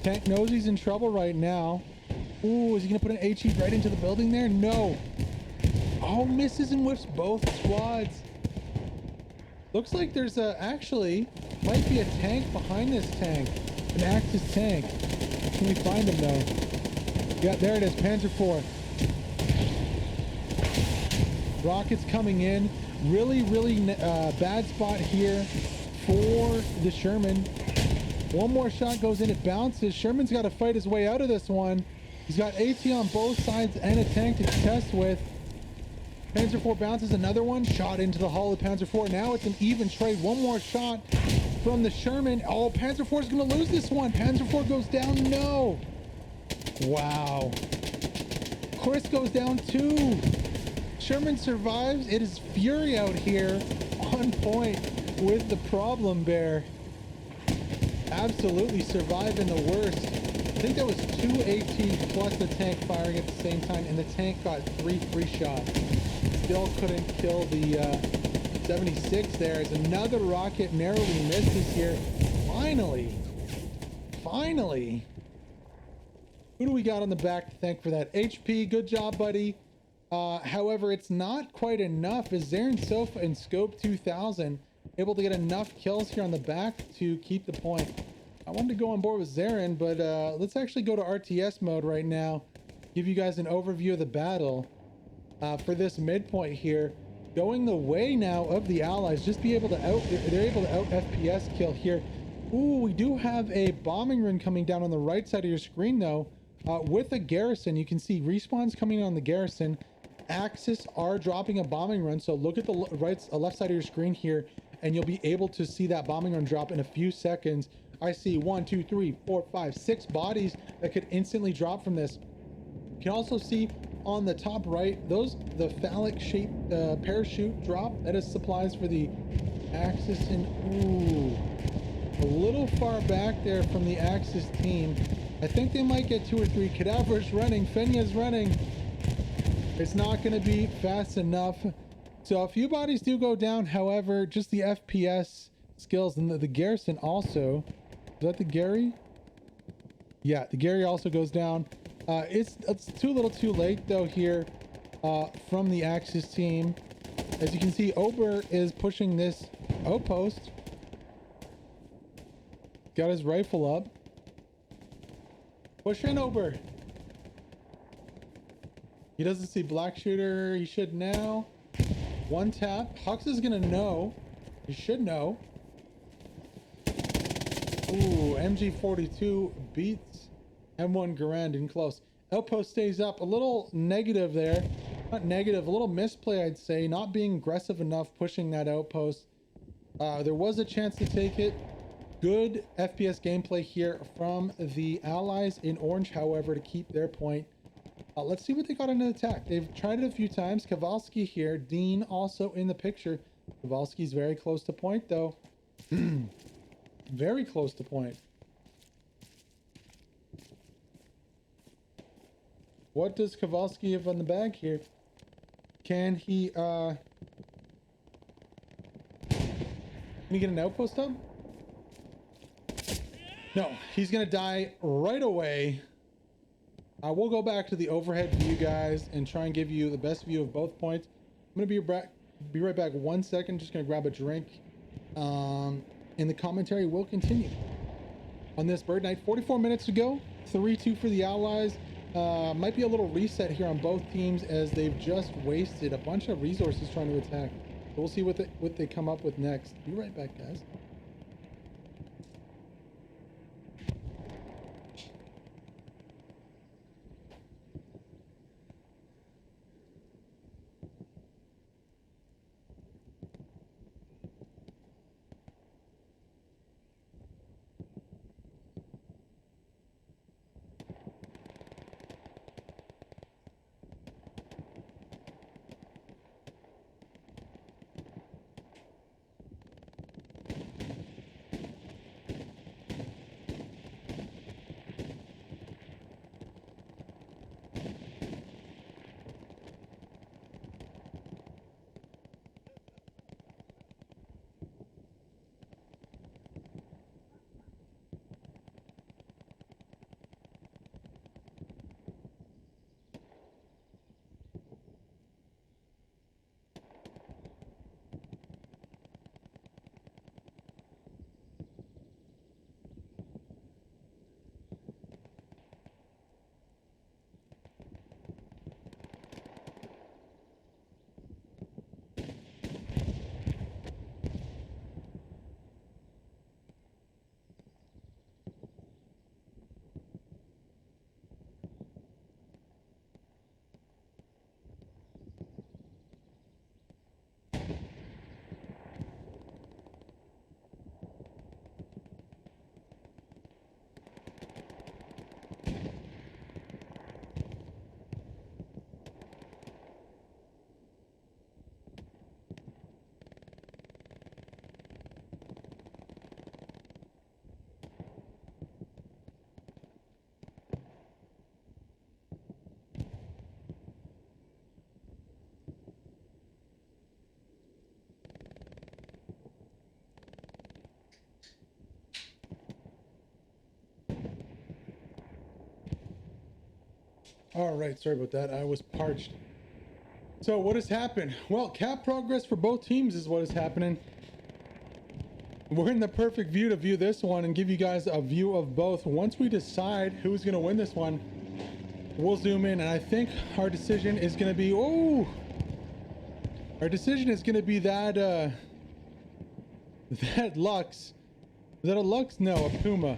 Tank knows he's in trouble right now. Ooh, is he going to put an HE right into the building there? No. Oh, misses and whiffs both squads. Looks like there's actually might be a tank behind this tank, an Axis tank. Can we find him though? Yeah, there it is, Panzer IV. Rockets coming in. Really bad spot here for the Sherman. One more shot goes in, it bounces. Sherman's got to fight his way out of this one. He's got AT on both sides and a tank to test with. Panzer IV bounces another one. Shot into the hull of Panzer IV. Now it's an even trade. One more shot from the Sherman. Oh, Panzer IV is going to lose this one. Panzer IV goes down. No. Wow. Chris goes down too. Sherman survives. It is Fury out here on point with the problem bear. Absolutely surviving the worst. I think that was 2 AT plus the tank firing at the same time, and the tank got 3 free shots. Still couldn't kill the 76 there as another rocket narrowly misses here. Finally. Who do we got on the back to thank for that? HP, good job, buddy. However, it's not quite enough as Zarin Sofa and Scope 2000 able to get enough kills here on the back to keep the point. I wanted to go on board with Zarin, but let's actually go to RTS mode right now. Give you guys an overview of the battle for this midpoint here. going the way now of the Allies. Just be able to they're able to out FPS kill here. Ooh, we do have a bombing run coming down on the right side of your screen though, with a garrison. You can see respawns coming on the garrison. Axis are dropping a bombing run, so look at the left side of your screen here, and you'll be able to see that bombing run drop in a few seconds. I see 1, 2, 3, 4, 5, 6 bodies that could instantly drop from this. You can also see on the top right, the phallic shaped parachute drop. That is supplies for the Axis, and ooh, a little far back there from the Axis team. I think they might get 2 or 3. Cadaver's running, Fenya's running. It's not going to be fast enough. So a few bodies do go down. However, just the FPS skills, and the garrison also. Is that the Gary? Yeah, the Gary also goes down. It's too little too late though here from the Axis team. As you can see, Ober is pushing this outpost. Got his rifle up. Push in, Ober. He doesn't see Black Shooter. He should now. One tap. Hux is gonna know. He should know. Ooh, MG42 beats M1 Garand in close. Outpost stays up. A little negative there. Not negative, a little misplay, I'd say. Not being aggressive enough pushing that outpost. There was a chance to take it. Good FPS gameplay here from the Allies in orange, however, to keep their point. Let's see what they got in an attack. They've tried it a few times. Kowalski here. Dean also in the picture. Kowalski's very close to point, though. Very close to point. What does Kowalski have on the bag here? Can he get an outpost up? No, he's gonna die right away. We'll go back to the overhead view, guys, and try and give you the best view of both points. I'm gonna be right back 1 second. Just gonna grab a drink. In the commentary, we'll continue on this Bird Night. 44 minutes to go. 3-2 for the Allies. Might be a little reset here on both teams as they've just wasted a bunch of resources trying to attack. So we'll see what they come up with next. Be right back, guys. All right, sorry about that. I was parched. So what has happened? Well, cap progress for both teams is what is happening. We're in the perfect view to view this one and give you guys a view of both. Once we decide who's going to win this one, we'll zoom in, and I think our decision is going to be, oh, Our decision is going to be that that Lux. Is that a Lux? No, a Puma.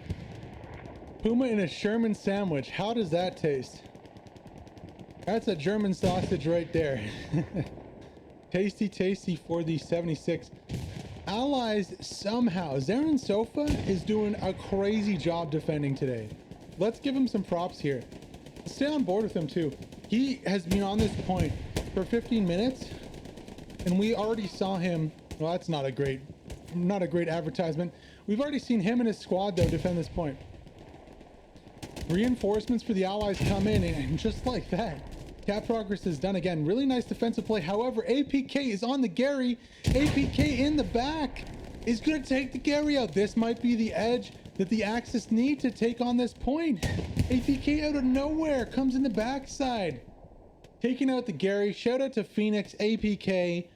Puma in a Sherman sandwich. How does that taste? That's a German sausage right there. Tasty, tasty for the 76. Allies somehow. Zarin Sofa is doing a crazy job defending today. Let's give him some props here. Stay on board with him too. He has been on this point for 15 minutes, and we already saw him. Well, that's not a great advertisement. We've already seen him and his squad though defend this point. Reinforcements for the Allies come in, and just like that, Cap Progress is done again. Really nice defensive play. However, APK is on the Gary. APK in the back is going to take the Gary out. This might be the edge that the Axis need to take on this point. APK out of nowhere comes in the backside, taking out the Gary. Shout out to Phoenix. APK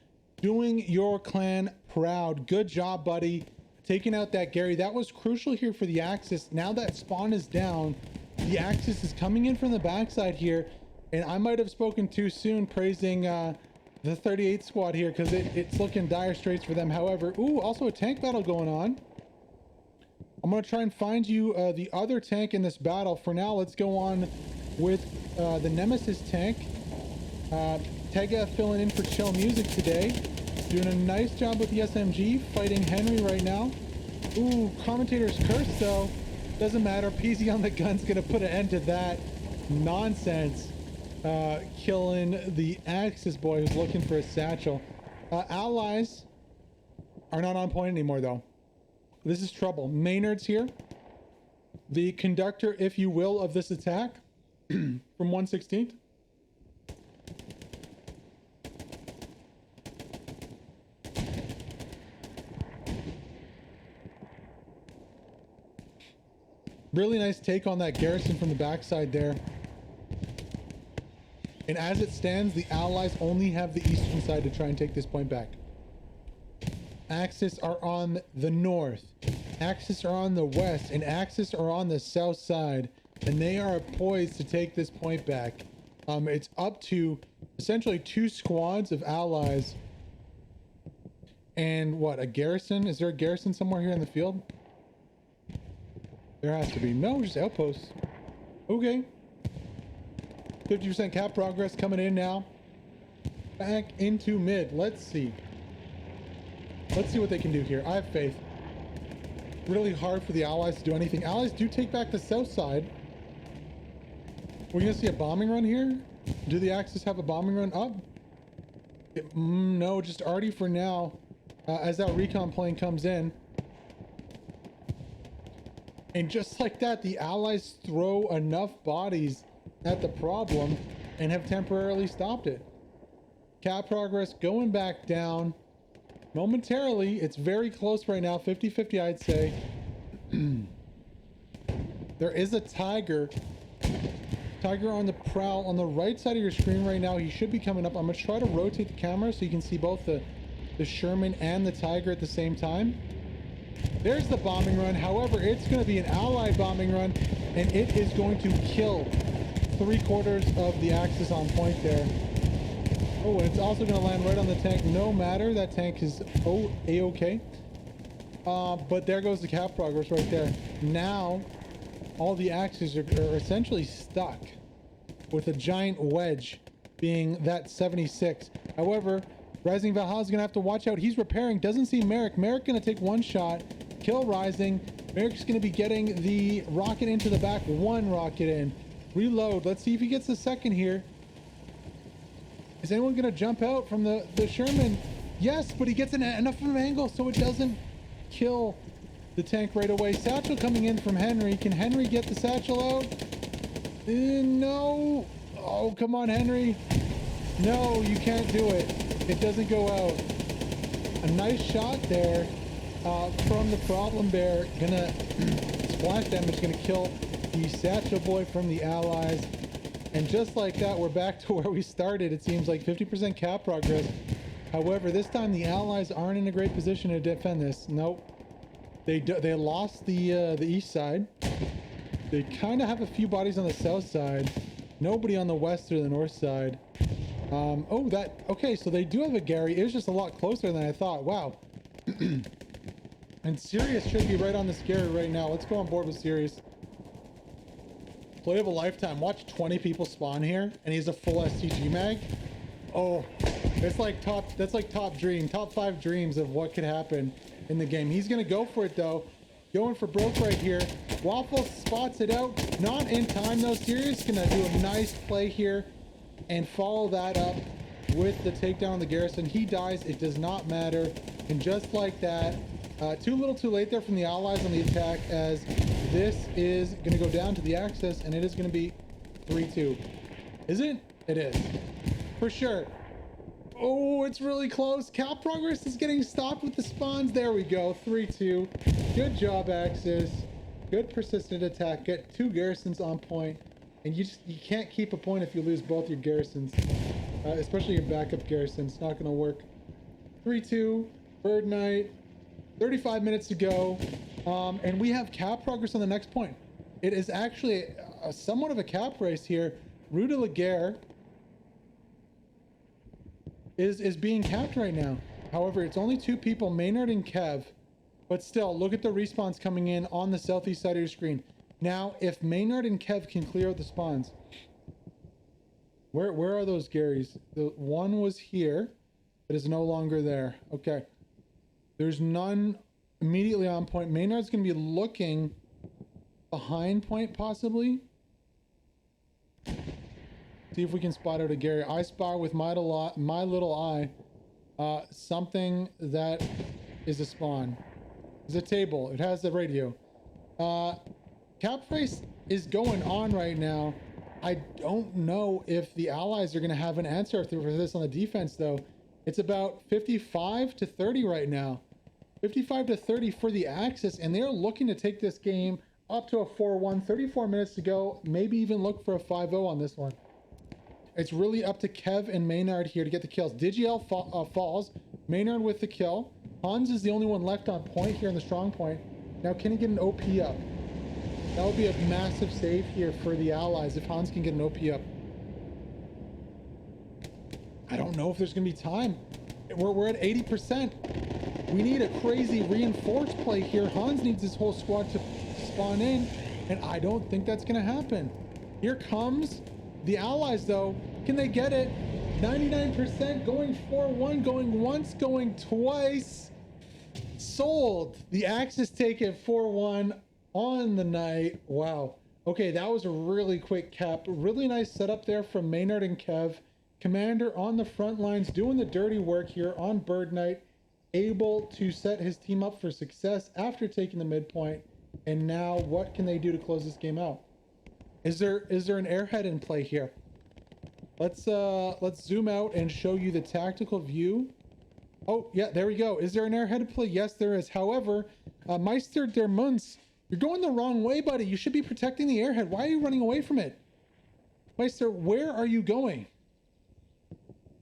doing your clan proud. Good job, buddy. Taking out that Gary. That was crucial here for the Axis. Now that spawn is down, the Axis is coming in from the backside here. And I might have spoken too soon praising the 38 squad here, because it's looking dire straits for them. However, ooh, also a tank battle going on. I'm going to try and find you the other tank in this battle. For now, let's go on with the Nemesis tank. Tega filling in for Chill Music today. Doing a nice job with the SMG, fighting Henry right now. Ooh, commentator's curse though. Doesn't matter. PZ on the gun's going to put an end to that nonsense. Killing the Axis boy who's looking for a satchel. Allies are not on point anymore though. This is trouble. Maynard's here, the conductor, if you will, of this attack from 116th. Really nice take on that garrison from the backside there. And as it stands, the Allies only have the eastern side to try and take this point back. Axis are on the north, Axis are on the west, and Axis are on the south side, and they are poised to take this point back. It's up to essentially 2 squads of Allies and what, a garrison? Is there a garrison somewhere here in the field? There has to be. No, just outposts. Okay. 50% cap progress coming in now. Back into mid. Let's see. Let's see what they can do here. I have faith. Really hard for the Allies to do anything. Allies do take back the south side. We're going to see a bombing run here. Do the Axis have a bombing run up? No, just arty for now. As that recon plane comes in. And just like that, the Allies throw enough bodies at the problem and have temporarily stopped it. Cap progress going back down momentarily. It's very close right now, 50-50 I'd say. There is a Tiger on the prowl on the right side of your screen right now. He should be coming up. I'm going to try to rotate the camera so you can see both the Sherman and the Tiger at the same time. There's the bombing run. However, it's going to be an Allied bombing run, and it is going to kill 3/4 of the Axis on point there. Oh, and it's also going to land right on the tank. No matter, that tank is A-okay. But there goes the cap progress right there. Now, all the Axis are essentially stuck with a giant wedge being that 76. However, Rising Valhalla is going to have to watch out. He's repairing. Doesn't see Merrick. Merrick going to take 1 shot. Kill Rising. Merrick's going to be getting the rocket into the back. 1 rocket in. Reload. Let's see if he gets the second here. Is anyone going to jump out from the Sherman? Yes, but he gets enough of an angle so it doesn't kill the tank right away. Satchel coming in from Henry. Can Henry get the satchel out? No. Oh, come on, Henry. No, you can't do it. It doesn't go out. A nice shot there from the problem bear. Gonna splash damage, gonna kill the satchel boy from the Allies. And just like that, we're back to where we started. It seems like 50% cap progress. However, this time the Allies aren't in a great position to defend this. Nope. They lost the east side. They kind of have a few bodies on the south side. Nobody on the west or the north side. Oh, okay, so they do have a Gary. It was just a lot closer than I thought. Wow. And Sirius should be right on this Gary right now. Let's go on board with Sirius. Play of a lifetime. Watch 20 people spawn here, and he's a full STG mag. Oh, that's like top dream, top 5 dreams of what could happen in the game. He's gonna go for it though. Going for broke right here. Waffle spots it out. Not in time though. Sirius gonna do a nice play here and follow that up with the takedown of the Garrison. He dies. It does not matter. And just like that, too little too late there from the allies on the attack, as this is going to go down to the Axis, and it is going to be 3-2. Is it? It is. For sure. Oh, it's really close. Cap progress is getting stopped with the spawns. There we go. 3-2. Good job, Axis. Good persistent attack. Get 2 Garrisons on point. And you can't keep a point if you lose both your Garrisons. Especially your backup Garrison. It's not going to work. 3-2. Bird Night. 35 minutes to go, and we have cap progress on the next point. It is actually somewhat of a cap race here. Rue de la Guerre is being capped right now. However, it's only 2 people, Maynard and Kev, but still, look at the respawns coming in on the southeast side of your screen. Now, if Maynard and Kev can clear out the spawns, where are those Garys? The one was here, but is no longer there. Okay. There's none immediately on point. Maynard's going to be looking behind point, possibly. See if we can spot out a Gary. I spot with my little eye something that is a spawn. It's a table. It has the radio. Cap race is going on right now. I don't know if the allies are going to have an answer for this on the defense, though. It's about 55-30 right now. 55-30 for the Axis, and they're looking to take this game up to a 4-1. 34 minutes to go. Maybe even look for a 5-0 on this one. It's really up to Kev and Maynard here to get the kills. Digiel falls. Maynard with the kill. Hans is the only one left on point here in the strong point. Now, can he get an OP up? That would be a massive save here for the allies if Hans can get an OP up. I don't know if there's going to be time. We're at 80%. We need a crazy reinforced play here. Hans needs his whole squad to spawn in, and I don't think that's going to happen. Here comes the allies, though. Can they get it? 99% going 4-1, going once, going twice. Sold. The Axis take it 4-1 on the night. Wow. Okay, that was a really quick cap. Really nice setup there from Maynard and Kev. Commander on the front lines doing the dirty work here on Bird Night, able to set his team up for success after taking the midpoint. And now what can they do to close this game out? Is there an airhead in play here? Let's zoom out and show you the tactical view. Oh yeah, there we go. Is there an airhead in play? Yes, there is. However, Meister der Munz, you're going the wrong way, buddy. You should be protecting the airhead. Why are you running away from it? Meister, where are you going?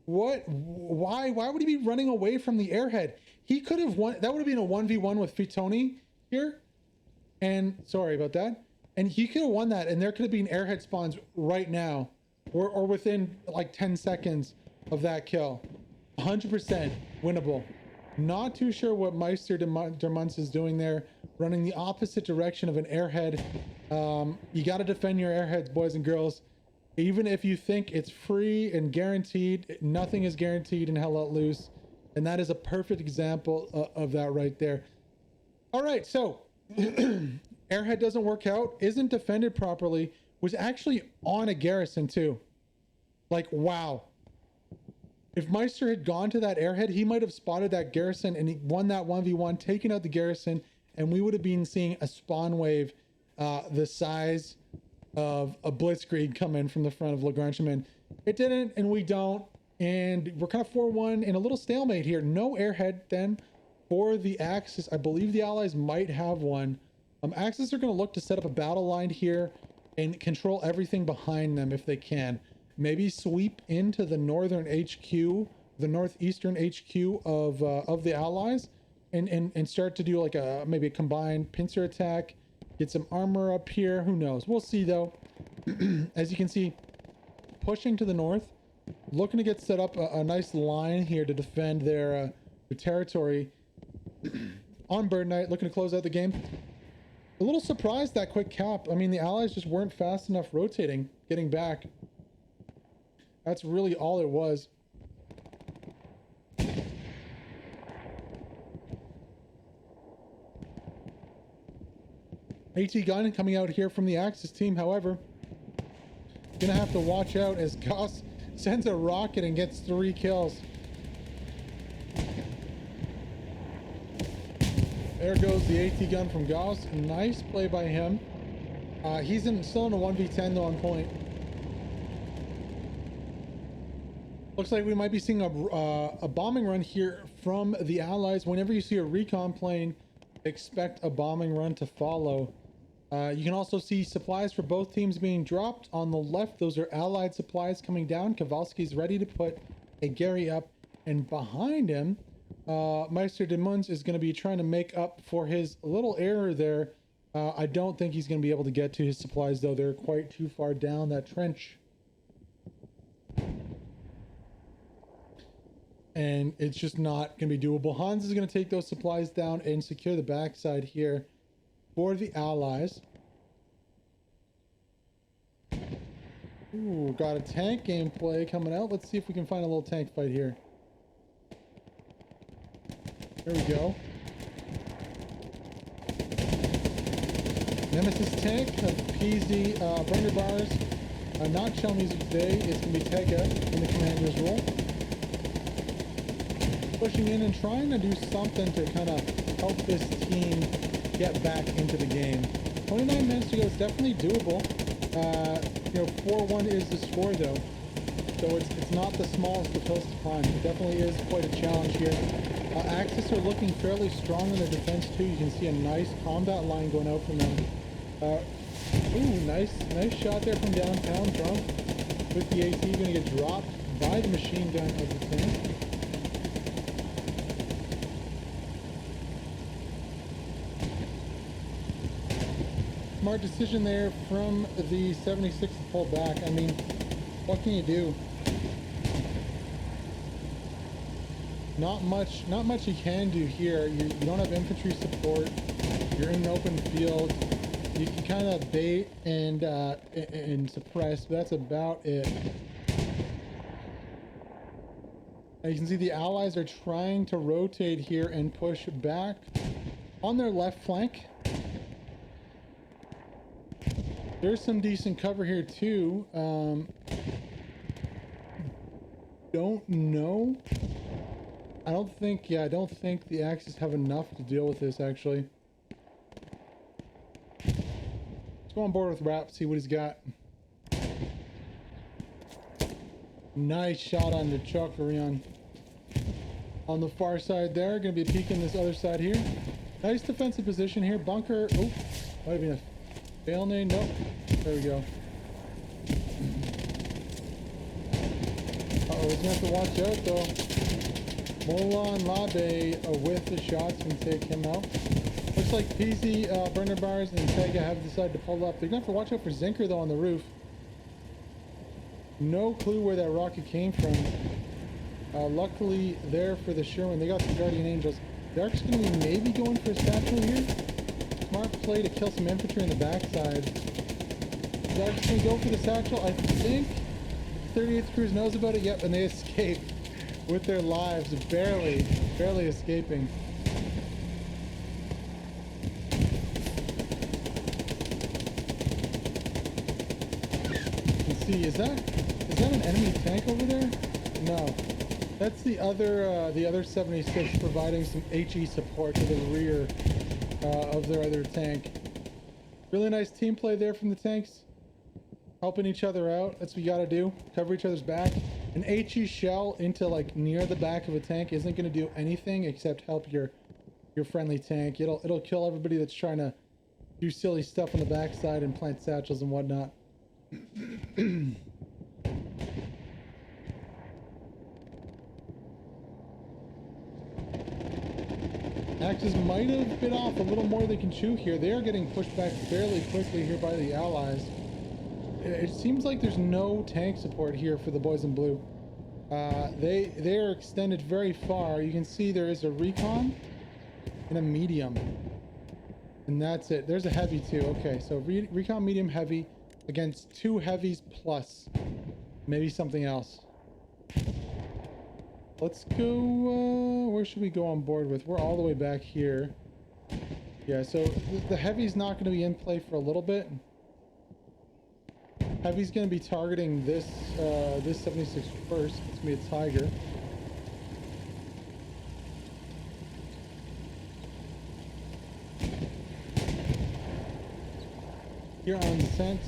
What? Why would he be running away from the airhead? He could have won. That would have been a 1v1 with Fitoni here. And sorry about that. And he could have won that, and there could have been airhead spawns right now, or within like 10 seconds of that kill. 100% winnable. Not too sure what Meister der Munz is doing there, running the opposite direction of an airhead. You got to defend your airheads, boys and girls. Even if you think it's free and guaranteed, nothing is guaranteed in Hell Let Loose. And that is a perfect example of that right there. All right, so airhead doesn't work out, isn't defended properly, was actually on a garrison too. Like, wow. If Meister had gone to that airhead, he might have spotted that garrison and he won that 1v1, taken out the garrison, and we would have been seeing a spawn wave the size of a blitzkrieg come in from the front of Lagrangeman. It didn't, and we don't, and we're kind of 4-1 in a little stalemate here. No airhead then for the Axis. I believe the allies might have one. Axis are going to look to set up a battle line here and control everything behind them if they can. Maybe sweep into the northern HQ, the northeastern HQ of the allies, and start to do like maybe a combined pincer attack. Get some armor up here. Who knows? We'll see though. As you can see, pushing to the north. looking to get set up a nice line here to defend their territory on Bird Night, looking to close out the game. A little surprised that quick cap. I mean, the allies just weren't fast enough rotating, getting back. That's really all it was. AT Gun coming out here from the Axis team, however, gonna have to watch out as Goss sends a rocket and gets 3 kills. There goes the AT gun from Goss. Nice play by him. He's still in a 1v10 though on point. Looks like we might be seeing a bombing run here from the Allies. Whenever you see a recon plane, expect a bombing run to follow. You can also see supplies for both teams being dropped. On the left, those are Allied supplies coming down. Kowalski's ready to put a Gary up. And behind him, Meister de Munz is going to be trying to make up for his little error there. I don't think he's going to be able to get to his supplies, though. They're quite too far down that trench. And it's just not going to be doable. Hans is going to take those supplies down and secure the backside here for the Allies. Ooh, got a tank gameplay coming out. Let's see if we can find a little tank fight here. There we go. Nemesis tank of PZ burner bars. Not Shell Music today. It's going to be Tega in the commander's role. Pushing in and trying to do something to kind of help this team get back into the game. 29 minutes to go. It's definitely doable. You know, 4-1 is the score though. So it's not the smallest of hills to climb. It definitely is quite a challenge here. Axis are looking fairly strong in their defense too. You can see a nice combat line going out from them. Ooh, nice shot there from downtown. Drunk with the AT, going to get dropped by the machine gun of the tank. Smart decision there from the 76 to pull back. I mean, what can you do? Not much you can do here. You don't have infantry support. You're in an open field. You can kind of bait and suppress, but that's about it. Now you can see the Allies are trying to rotate here and push back on their left flank. There's some decent cover here too. Don't know. I don't think the Axis have enough to deal with this, actually. Let's go on board with Rap, see what he's got. Nice shot on the Chokarian. On the far side there, gonna be peeking this other side here. Nice defensive position here. Bunker, oh, might have been a fail name, nope. There we go. Uh-oh, he's gonna have to watch out though. Molan Labe with the shots can take him out. Looks like PZ burner bars and Tega have decided to pull up. They're gonna have to watch out for Zinker though on the roof. No clue where that rocket came from. Luckily there for the Sherman, they got some Guardian Angels. Dark's gonna be maybe going for a satchel here. Smart play to kill some infantry on the backside. Dark's gonna go for the satchel. I think 38th Cruise knows about it. Yep, and they escape with their lives, barely escaping. You can see, is that an enemy tank over there? No, that's the other 76 providing some HE support to the rear of their other tank. Really nice team play there from the tanks, helping each other out. That's what you gotta do, cover each other's back. An HE shell into like near the back of a tank isn't going to do anything except help your friendly tank. It'll kill everybody that's trying to do silly stuff on the backside and plant satchels and whatnot. Axis might have bit off a little more than they can chew here. They are getting pushed back fairly quickly here by the Allies. It seems like there's no tank support here for the boys in blue. They are extended very far. You can see there is a recon and a medium, and that's it. There's a heavy too. Okay, so recon, medium, heavy against 2 heavies plus maybe something else. Let's go. Where should we go on board with? We're all the way back here. Yeah, so the heavy's not going to be in play for a little bit. Heavy's going to be targeting this 76 first. It's going to be a Tiger. Here on Saint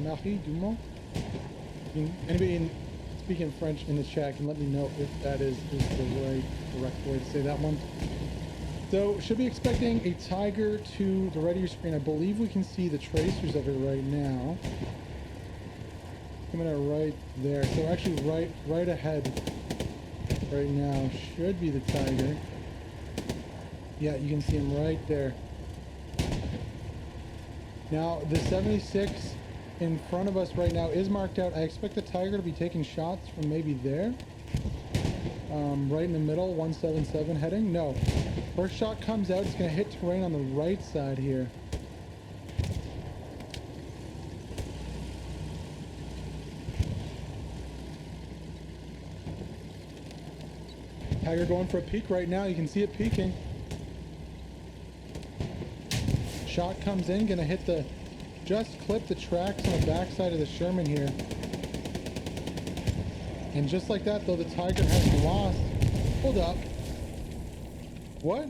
Marie Du Mont. Anybody speaking French in the chat can let me know if that is the correct way to say that one. So, should be expecting a Tiger to the right of your screen. I believe we can see the tracers of it right now. Coming out right there. So actually right ahead right now should be the Tiger. Yeah, you can see him right there. Now, the 76 in front of us right now is marked out. I expect the Tiger to be taking shots from maybe there. Right in the middle, 177 heading. No. First shot comes out, it's going to hit terrain on the right side here. Tiger going for a peek right now. You can see it peeking. Shot comes in, going to hit the... Just clip the tracks on the backside of the Sherman here. And just like that, though, the Tiger has lost. Hold up. What?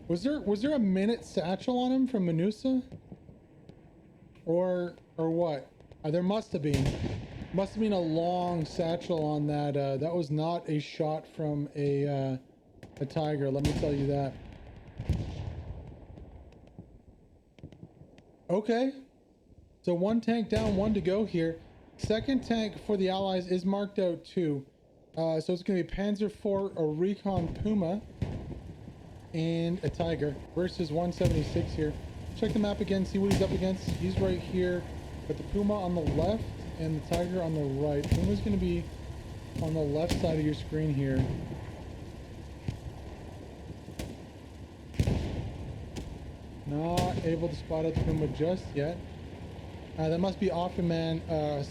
Was there a minute satchel on him from Menusa? Or what? There must have been. Must have been a long satchel on that. That was not a shot from a Tiger, let me tell you that. Okay. So 1 tank down, 1 to go here. Second tank for the Allies is marked out too. So it's going to be Panzer IV, a Recon Puma, and a Tiger versus 176 here. Check the map again, see what he's up against. He's right here, but the Puma on the left and the Tiger on the right. Puma's going to be on the left side of your screen here. Not able to spot out the Puma just yet. That must be Offerman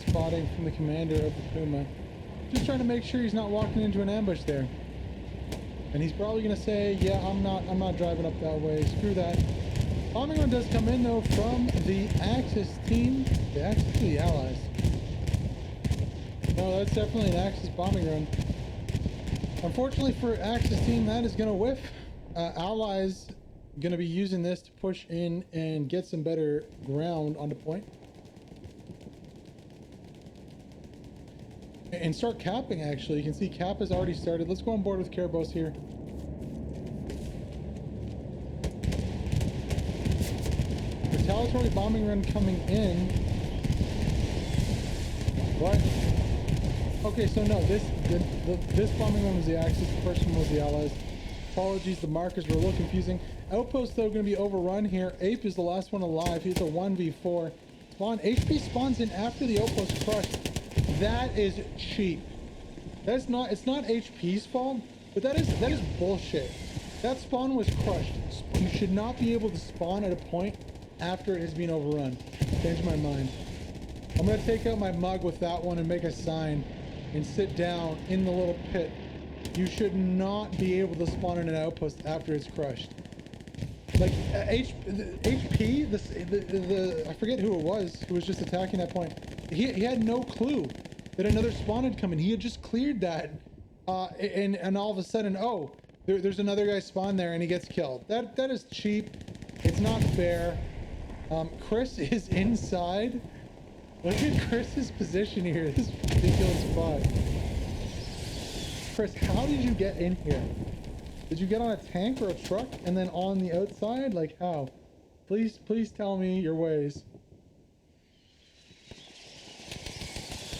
spotting from the commander of the Puma. Just trying to make sure he's not walking into an ambush there. And he's probably going to say, yeah, I'm not driving up that way. Screw that. Bombing run does come in, though, from the Axis team. The Axis to the Allies. No, that's definitely an Axis bombing run. Unfortunately for Axis team, that is going to whiff. Allies going to be using this to push in and get some better ground on the point. And start capping, actually. You can see cap has already started. Let's go on board with Carabos here. Retaliatory bombing run coming in. What? Okay, so no, this bombing run was the Axis, the first one was the Allies. Apologies, the markers were a little confusing. Outpost, though, going to be overrun here. Ape is the last one alive. He's a 1v4. Spawn. HP spawns in after the outpost crushed. That is cheap. That's not, it's not HP's fault, but that is bullshit. That spawn was crushed. You should not be able to spawn at a point after it has been overrun. Change my mind. I'm going to take out my mug with that one and make a sign and sit down in the little pit. You should not be able to spawn in an outpost after it's crushed. Like HP, I forget who it was who was just attacking that point. He had no clue that another spawn had come in. He had just cleared that, and all of a sudden, oh, there's another guy spawned there, and he gets killed. That is cheap. It's not fair. Chris is inside. Look at Chris's position here. This ridiculous spot. Chris, how did you get in here? Did you get on a tank or a truck and then on the outside? Like how? Please tell me your ways.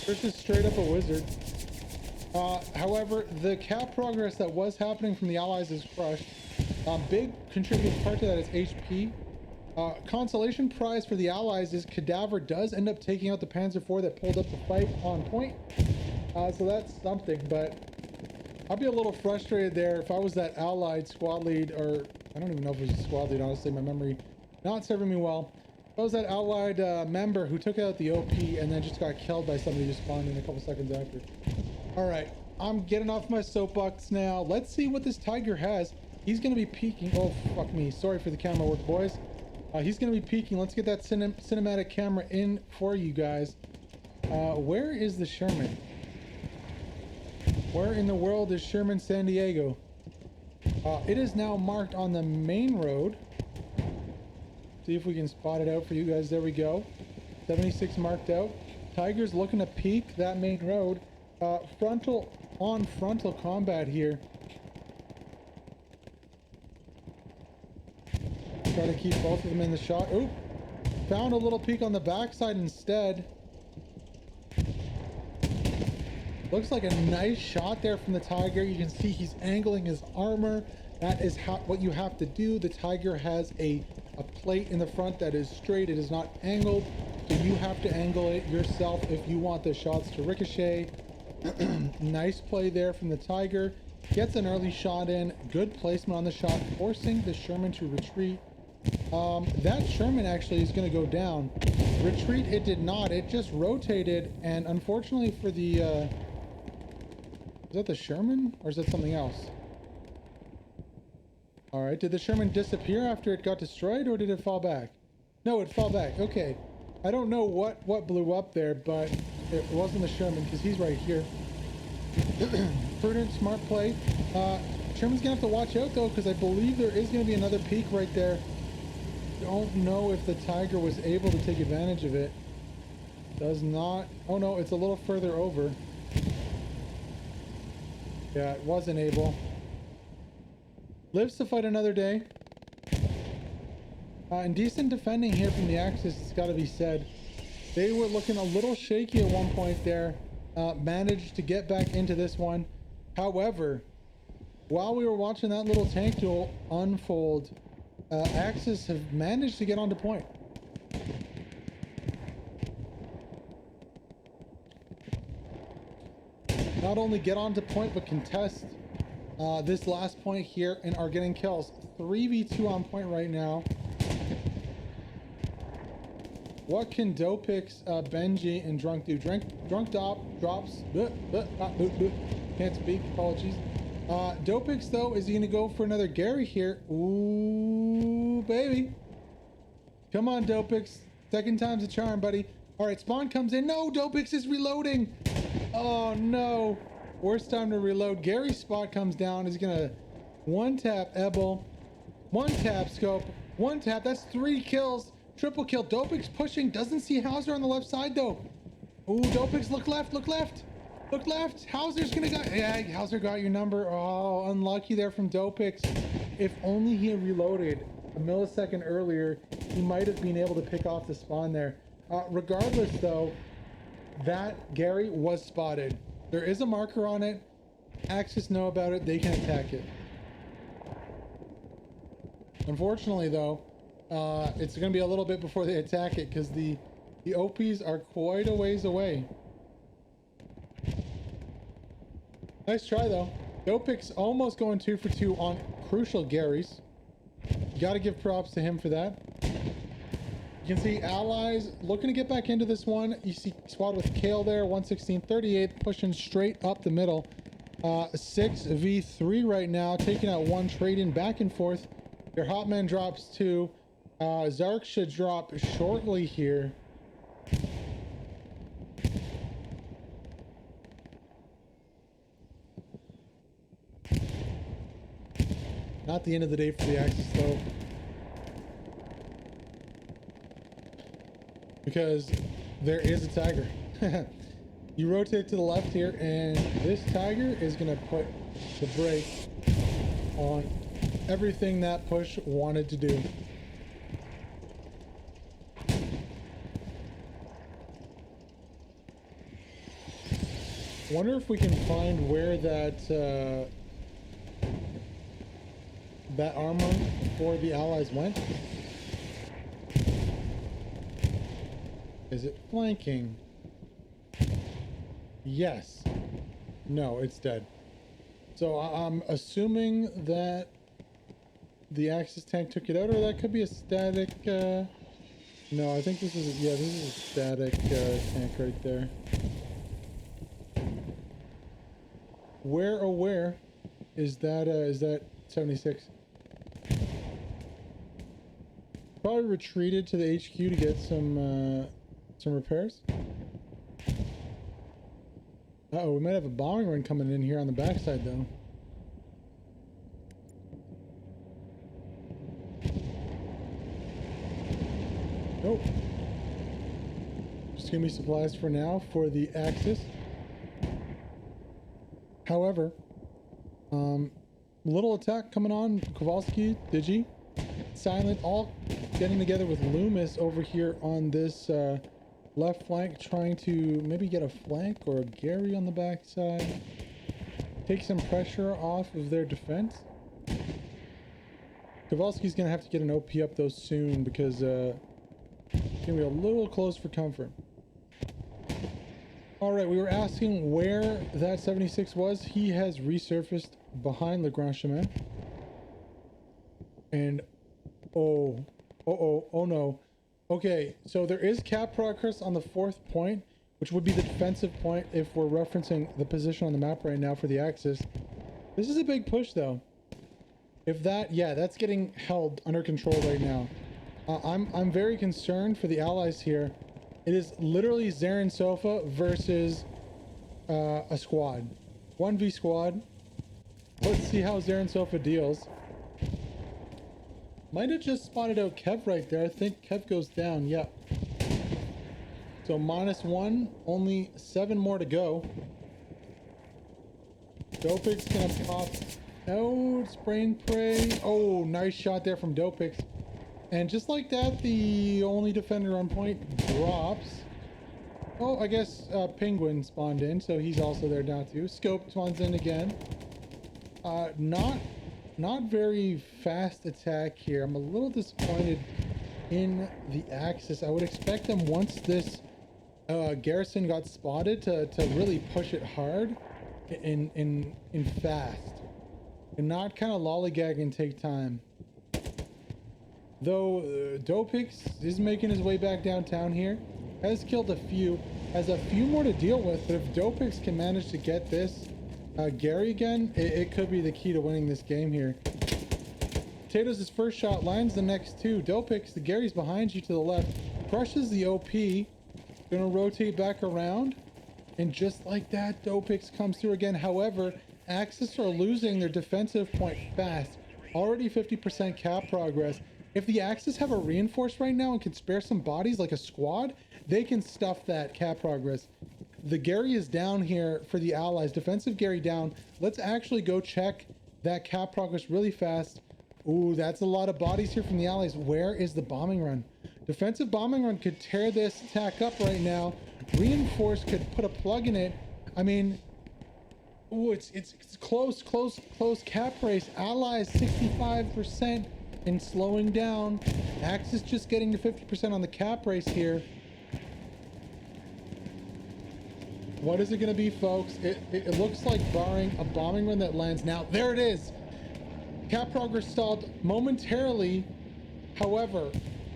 Chris is straight up a wizard. However, the cap progress that was happening from the Allies is crushed. Big contributing part to that is HP. Consolation prize for the Allies is Cadaver does end up taking out the Panzer IV that pulled up the fight on point. So that's something, but I'll be a little frustrated there if I was that allied squad lead, or I don't even know if it was a squad lead, honestly, my memory not serving me well. If I was that allied member who took out the OP and then just got killed by somebody who spawned in a couple seconds after. All right, I'm getting off my soapbox now. Let's see what this tiger has. He's going to be peeking. Oh, fuck me. Sorry for the camera work, boys. He's going to be peeking. Let's get that cinematic camera in for you guys. Where is the Sherman? Where in the world is Sherman San Diego? It is now marked on the main road. See if we can spot it out for you guys. There we go. 76 marked out. Tiger's looking to peek that main road. Frontal combat here. Try to keep both of them in the shot. Oop! Found a little peek on the backside instead. Looks like a nice shot there from the Tiger. You can see he's angling his armor. That is what you have to do. The Tiger has a plate in the front that is straight. It is not angled. So you have to angle it yourself if you want the shots to ricochet. Nice play there from the Tiger. Gets an early shot in. Good placement on the shot, forcing the Sherman to retreat. That Sherman actually is going to go down. Retreat, it did not. It just rotated, and unfortunately for the... is that the Sherman, or is that something else? Alright, did the Sherman disappear after it got destroyed, or did it fall back? No, it fell back. Okay. I don't know what blew up there, but it wasn't the Sherman, because he's right here. Prudent, smart play. Sherman's gonna have to watch out though, because I believe there is gonna be another peak right there. Don't know if the Tiger was able to take advantage of it. Does not. Oh no, it's a little further over. Yeah, it wasn't able. Lives to fight another day. And decent defending here from the Axis, it's got to be said. They were looking a little shaky at one point there. Managed to get back into this one. However, while we were watching that little tank duel unfold, Axis have managed to get onto point. Not only get onto point, but contest this last point here and are getting kills. 3v2 on point right now. What can Dopix, Benji, and Drunk do? Drunk drops. Can't speak. Apologies. Dopix, though, is he going to go for another Gary here? Ooh, baby. Come on, Dopix. Second time's a charm, buddy. All right, Spawn comes in. No, Dopix is reloading. Oh, no. Worst time to reload. Gary's spot comes down. He's going to one-tap Ebel. One-tap Scope. One-tap. That's 3 kills. Triple kill. Dopix pushing. Doesn't see Hauser on the left side, though. Ooh, Dopix, look left. Look left. Look left. Hauser's going to go. Yeah, Hauser got your number. Oh, unlucky there from Dopix. If only he had reloaded a millisecond earlier, he might have been able to pick off the spawn there. Regardless, though, that Gary was spotted. There is a marker on it. Axis know about it. They can attack it. Unfortunately, though, it's going to be a little bit before they attack it because the OPs are quite a ways away. Nice try, though. Dopix almost going 2 for 2 on crucial Garys. You got to give props to him for that. You can see Allies looking to get back into this one. You see squad with Kale there, 116-38, pushing straight up the middle. 6v3 right now, taking out 1, trading back and forth. Your Hotman drops 2. Zark should drop shortly here. Not the end of the day for the Axis, though. Because there is a Tiger. You rotate to the left here, and this Tiger is going to put the brake on everything that push wanted to do. Wonder if we can find where that that armor for the Allies went. Is it flanking? Yes. No, it's dead. So I'm assuming that the Axis tank took it out, or that could be a static. No, I think this is, yeah, this is a static tank right there. Where, oh where is that 76? Probably retreated to the HQ to get some repairs. Uh-oh, we might have a bombing run coming in here on the backside though. Nope. Just give me supplies for now for the Axis. However, little attack coming on. Kowalski, Digi, Silent, all getting together with Loomis over here on this left flank, trying to maybe get a flank or a Gary on the backside. Take some pressure off of their defense. Kowalski's gonna have to get an OP up though soon because it's gonna be a little close for comfort. Alright, we were asking where that 76 was. He has resurfaced behind Le Grand Chemin. And oh no. Okay, so there is cap progress on the 4th point, which would be the defensive point if we're referencing the position on the map right now for the Axis. This is a big push though. If that, yeah, that's getting held under control right now. I'm very concerned for the allies here. It is literally Zarin Sofa versus a squad. 1v squad. Let's see how Zarin Sofa deals. Might have just spotted out Kev right there. I think Kev goes down. Yep. So -1. Only 7 more to go. Dopix gonna pop out. Spray and pray. Oh, nice shot there from Dopix. And just like that, the only defender on point drops. Oh, I guess Penguin spawned in, so he's also there now too. Scope spawns in again. Not very fast attack here. I'm a little disappointed in the Axis. I would expect them, once this garrison got spotted, to really push it hard in fast. And not kind of lollygag and take time. Though Dopix is making his way back downtown here, has killed a few, has a few more to deal with, but if Dopix can manage to get this Gary again, it could be the key to winning this game here. Potatoes' first shot lands the next two. Dopix, the Gary's behind you to the left, crushes the OP, gonna rotate back around, and just like that, Dopix comes through again. However, Axis are losing their defensive point fast. Already 50% cap progress. If the Axis have a reinforce right now and can spare some bodies like a squad, they can stuff that cap progress. The Gary is down here for the allies. Defensive Gary down. Let's actually go check that cap progress really fast. Ooh, that's a lot of bodies here from the allies. Where is the bombing run? Defensive bombing run could tear this attack up right now. Reinforce could put a plug in it. I mean, ooh, it's close cap race. Allies 65% and slowing down. Axis just getting to 50% on the cap race here. What is it going to be, folks? It looks like, barring a bombing run that lands now. There it is. Cap progress stalled momentarily. However,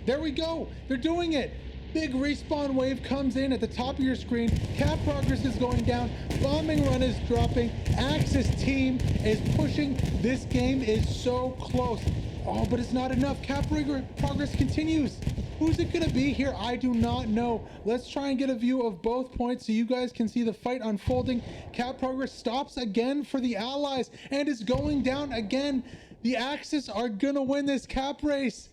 there we go. They're doing it. Big respawn wave comes in at the top of your screen. Cap progress is going down. Bombing run is dropping. Axis team is pushing. This game is so close. Oh, but it's not enough. Cap progress continues. Who's it gonna be here? I do not know. Let's try and get a view of both points so you guys can see the fight unfolding. Cap progress stops again for the allies and is going down again. The Axis are gonna win this cap race.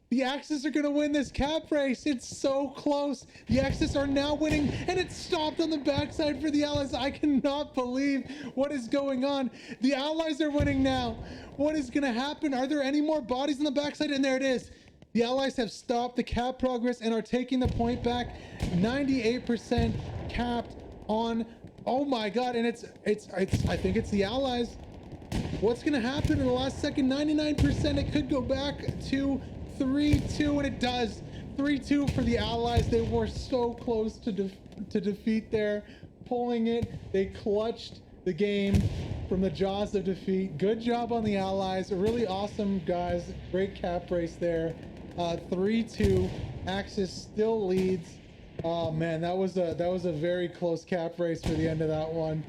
The Axis are gonna win this cap race. It's so close. The Axis are now winning, and it stopped on the backside for the allies. I cannot believe what is going on. The allies are winning now. What is gonna happen? Are there any more bodies on the backside? And there it is. The allies have stopped the cap progress and are taking the point back. 98% capped on. Oh my God! And it's. I think it's the allies. What's gonna happen in the last second? 99%. It could go back to 3-2, and it does. 3-2 for the allies. They were so close to defeat there, pulling it. They clutched the game from the jaws of defeat. Good job on the Allies. Really awesome, guys. Great cap race there. 3-2. Axis still leads. Oh man, that was a very close cap race for the end of that one.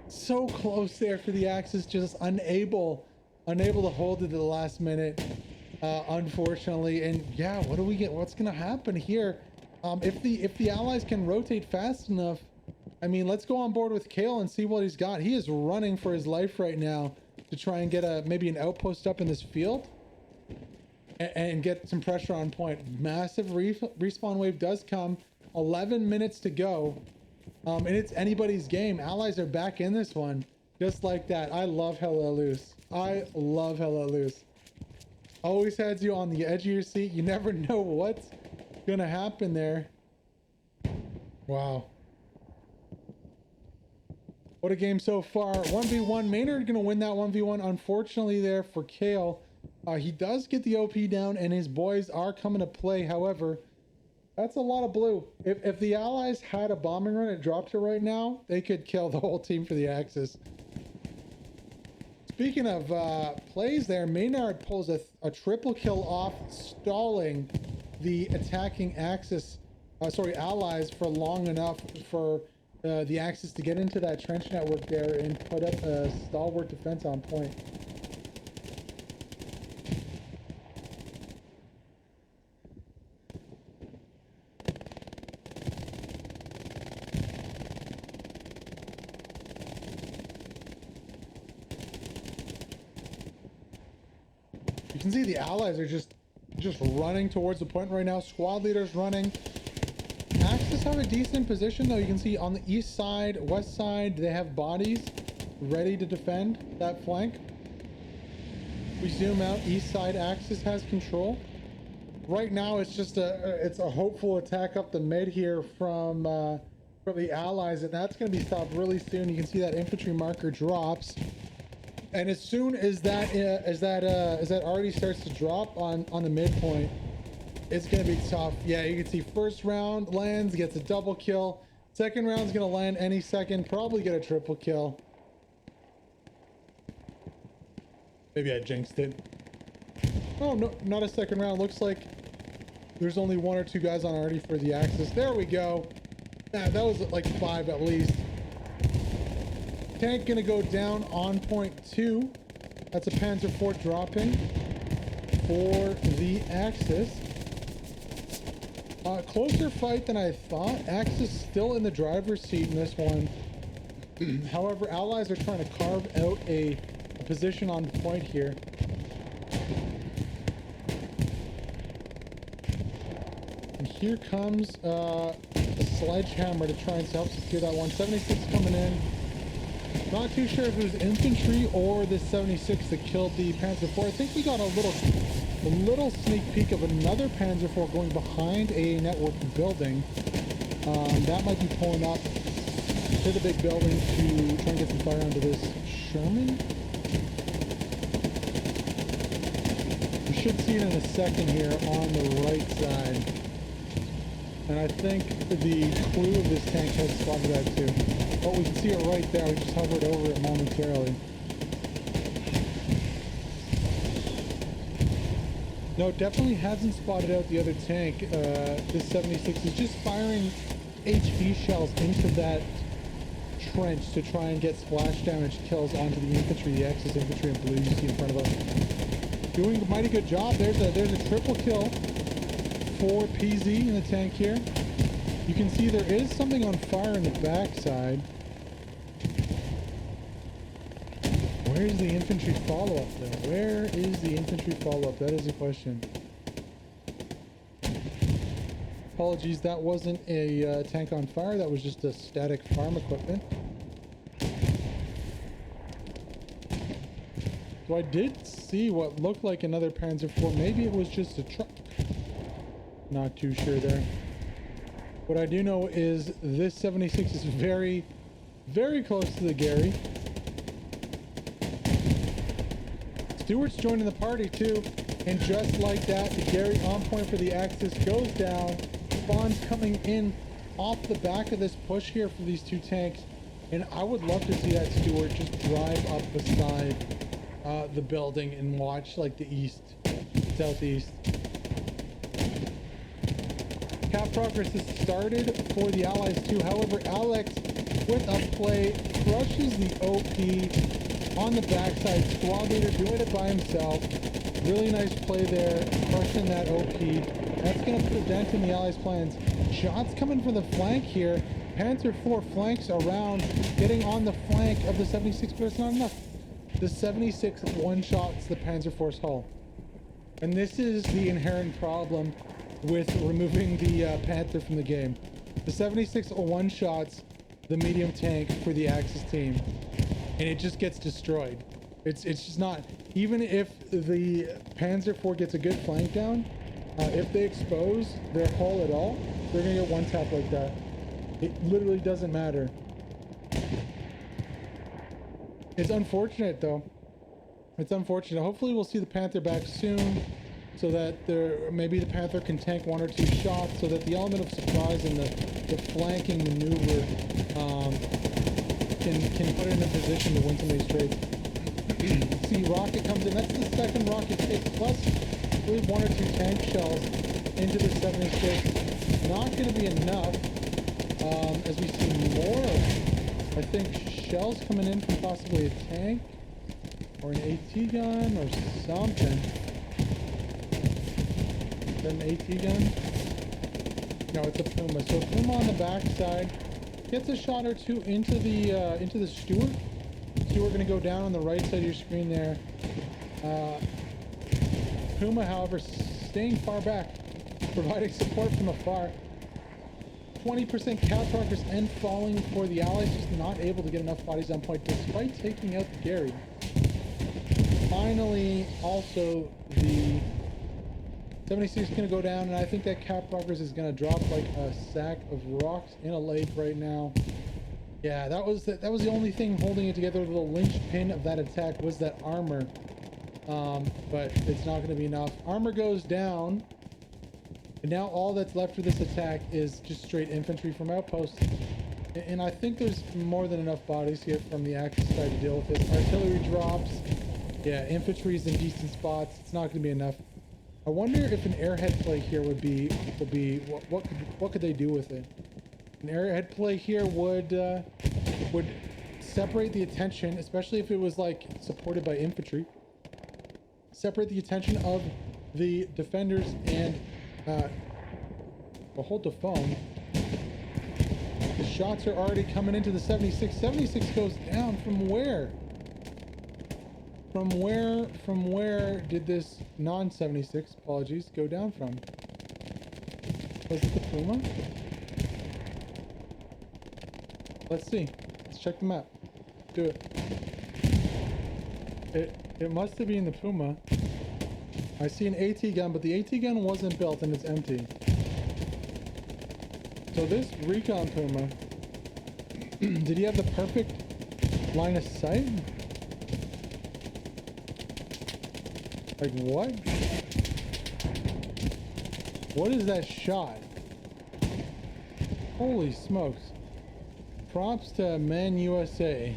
So close there for the Axis, just unable to hold it to the last minute, unfortunately. And yeah, what do we get? What's gonna happen here? If the Allies can rotate fast enough, I mean, let's go on board with Kale and see what he's got. He is running for his life right now to try and get maybe an outpost up in this field and get some pressure on point. Massive respawn wave does come. 11 minutes to go, and it's anybody's game. Allies are back in this one, just like that. I love Hella Loose. I love Hella Loose. Always has you on the edge of your seat. You never know what's gonna happen there. Wow. What a game so far. 1v1. Maynard gonna win that 1v1. Unfortunately there for Kale. He does get the OP down and his boys are coming to play. However, that's a lot of blue. If the Allies had a bombing run and dropped it right now, they could kill the whole team for the Axis. Speaking of plays there, Maynard pulls a triple kill off, stalling the attacking Axis, Allies for long enough for the Axis to get into that trench network there and put up a stalwart defense on point. You can see the Allies are just running towards the point right now. Squad leaders running. Axis have a decent position though. You can see on the east side, west side, they have bodies ready to defend that flank. We zoom out, east side Axis has control. Right now it's just it's a hopeful attack up the mid here from the Allies, and that's going to be stopped really soon. You can see that infantry marker drops. And as soon as that already starts to drop on the midpoint, it's gonna be tough. Yeah, you can see first round lands, gets a double kill. Second round's gonna land any second, probably get a triple kill. Maybe I jinxed it. Oh no, not a second round. Looks like there's only 1 or 2 guys on already for the Axis. There we go. That was like 5 at least. Tank gonna go down on point 2. That's a Panzer IV dropping for the Axis. Closer fight than I thought. Axis still in the driver's seat in this one. However, Allies are trying to carve out a position on point here. And here comes a sledgehammer to try and help secure that one. 76 coming in. Not too sure if it was infantry or the 76 that killed the Panzer IV. I think we got a little sneak peek of another Panzer IV going behind a network building. That might be pulling up to the big building to try and get some fire onto this Sherman. We should see it in a second here on the right side. And I think the crew of this tank has spotted that too. Oh, we can see it right there. We just hovered over it momentarily. No, definitely hasn't spotted out the other tank. This 76 is just firing HE shells into that trench to try and get splash damage kills onto the infantry, the Axis infantry in blue you see in front of us. Doing a mighty good job. There's a triple kill for PZ in the tank here. You can see there is something on fire in the backside. Where is the infantry follow-up though? Where is the infantry follow-up? That is the question. Apologies, that wasn't a tank on fire. That was just a static farm equipment. So I did see what looked like another Panzer IV. Maybe it was just a truck. Not too sure there. What I do know is this 76 is very, very close to the Gary. Stewart's joining the party too. And just like that, the Gary on point for the Axis goes down. Spawns coming in off the back of this push here for these two tanks. And I would love to see that Stewart just drive up beside the building and watch like the southeast. Cap progress has started for the Allies too. However, Alex with a play crushes the OP on the backside. Squad leader doing it by himself. Really nice play there, crushing that OP. That's going to put a dent in the Allies' plans. Shots coming from the flank here. Panther 4 flanks around, getting on the flank of the 76, but it's not enough. The 76 one-shots the Panzer Force hull. And this is the inherent problem with removing the Panther from the game. The 76 one-shots the medium tank for the Axis team, and it just gets destroyed. It's just not, even if the Panzer IV gets a good flank down, if they expose their hull at all, they're gonna get one tap like that. It literally doesn't matter. It's unfortunate though. It's unfortunate. Hopefully we'll see the Panther back soon, so that maybe the Panther can tank 1 or 2 shots, so that the element of surprise and the flanking maneuver can put it in a position to win some of these trades. See, rocket comes in. That's the second rocket hit, plus I believe 1 or 2 tank shells into the 76. Not going to be enough. As we see more, I think, shells coming in from possibly a tank or an AT gun or something. Is that an AT gun? No, it's a Puma. So Puma on the backside gets a shot or 2 into the Stewart. Stewart going to go down on the right side of your screen there. Puma, however, staying far back, providing support from afar. 20% cap progress and falling for the Allies, just not able to get enough bodies on point despite taking out Gary. Finally, also the 76 is going to go down, and I think that cap progress is going to drop like a sack of rocks in a lake right now. Yeah, that was the only thing holding it together. The linchpin of that attack was that armor, but it's not going to be enough. Armor goes down. And now all that's left for this attack is just straight infantry from outposts. And I think there's more than enough bodies here from the Axis side to deal with this. Artillery drops. Yeah, infantry's in decent spots. It's not going to be enough. I wonder if an airhead play here would be what could they do with it? An airhead play here would separate the attention, especially if it was like supported by infantry. Separate the attention of the defenders and hold the phone. The shots are already coming into the 76. 76 goes down from where? From where did this non-76, apologies, go down from? Was it the Puma? Let's see. Let's check the map. Do it. It must have been the Puma. I see an AT gun, but the AT gun wasn't built and it's empty. So this recon Puma, did he have the perfect line of sight? Like what? What is that shot? Holy smokes. Props to Man USA.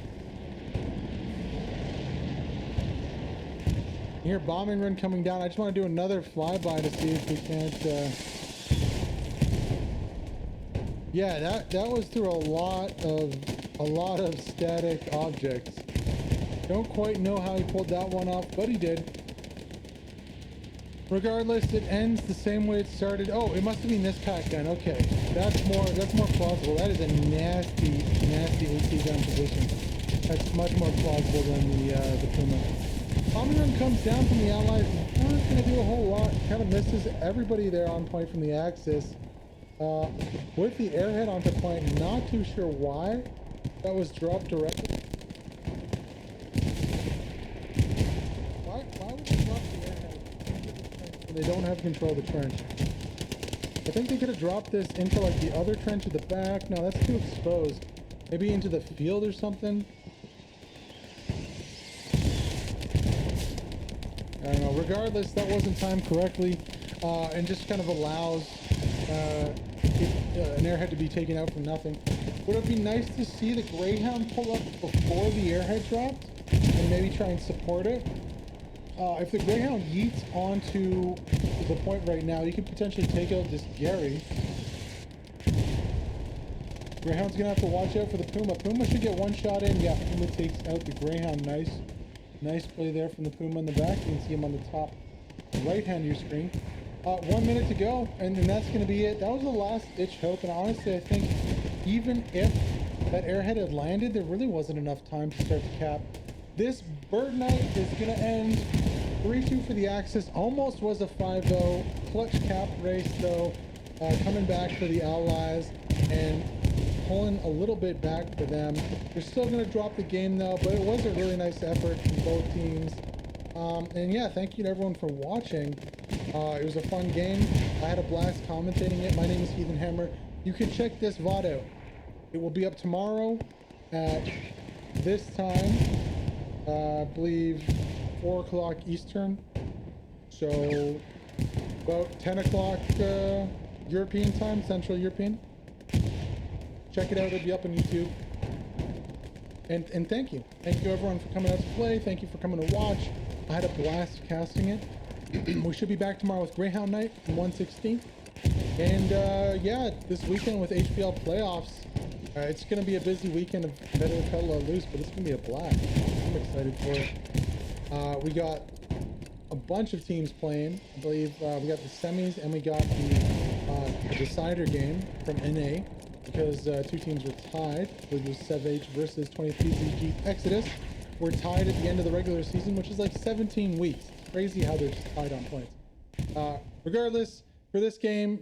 Here, bombing run coming down. I just want to do another flyby to see if we can't. Yeah, that was through a lot of static objects. Don't quite know how he pulled that one off, but he did. Regardless, it ends the same way it started. Oh, it must have been this pack gun. Okay, that's more plausible. That is a nasty AT gun position. That's much more plausible than the Puma. Bombing run comes down from the Allies. Not going to do a whole lot. Kind of misses everybody there on point from the Axis. With the airhead onto point, not too sure why that was dropped directly. Why would they drop the airhead when they don't have control of the trench? I think they could have dropped this into like the other trench at the back. No, that's too exposed. Maybe into the field or something. I don't know. Regardless, that wasn't timed correctly, and just kind of allows an airhead to be taken out for nothing. Would it be nice to see the Greyhound pull up before the airhead dropped and maybe try and support it? If the Greyhound yeets onto the point right now, you could potentially take out this Gary. Greyhound's gonna have to watch out for the Puma. Puma should get one shot in. Yeah, Puma takes out the Greyhound. Nice play there from the Puma in the back. You can see him on the top right hand of your screen. 1 minute to go, and that's gonna be it. That was the last ditch hope, and honestly, I think even if that airhead had landed, there really wasn't enough time to start the cap. This BERD Night is gonna end 3-2 for the Axis. Almost was a 5-0 clutch cap race though, coming back for the Allies and pulling a little bit back for them. They're still gonna drop the game though, but it was a really nice effort from both teams. And yeah, thank you to everyone for watching. It was a fun game. I had a blast commentating it. My name is HeathenHammer. You can check this VOD out. It will be up tomorrow at this time. I believe 4 o'clock Eastern. So about 10 o'clock European time, Central European. Check it out. It'll be up on YouTube. And thank you. Thank you everyone for coming out to play. Thank you for coming to watch. I had a blast casting it. We should be back tomorrow with Greyhound Night from 116. And yeah, this weekend with HPL playoffs, it's going to be a busy weekend of Better Pedal Loose, but it's going to be a blast. I'm excited for it. We got a bunch of teams playing. I believe we got the semis and we got the decider game from NA because 2 teams were tied. I believe it was SevH versus 23ZG Exodus. We're tied at the end of the regular season, which is like 17 weeks. It's crazy how they're just tied on points. Regardless, for this game...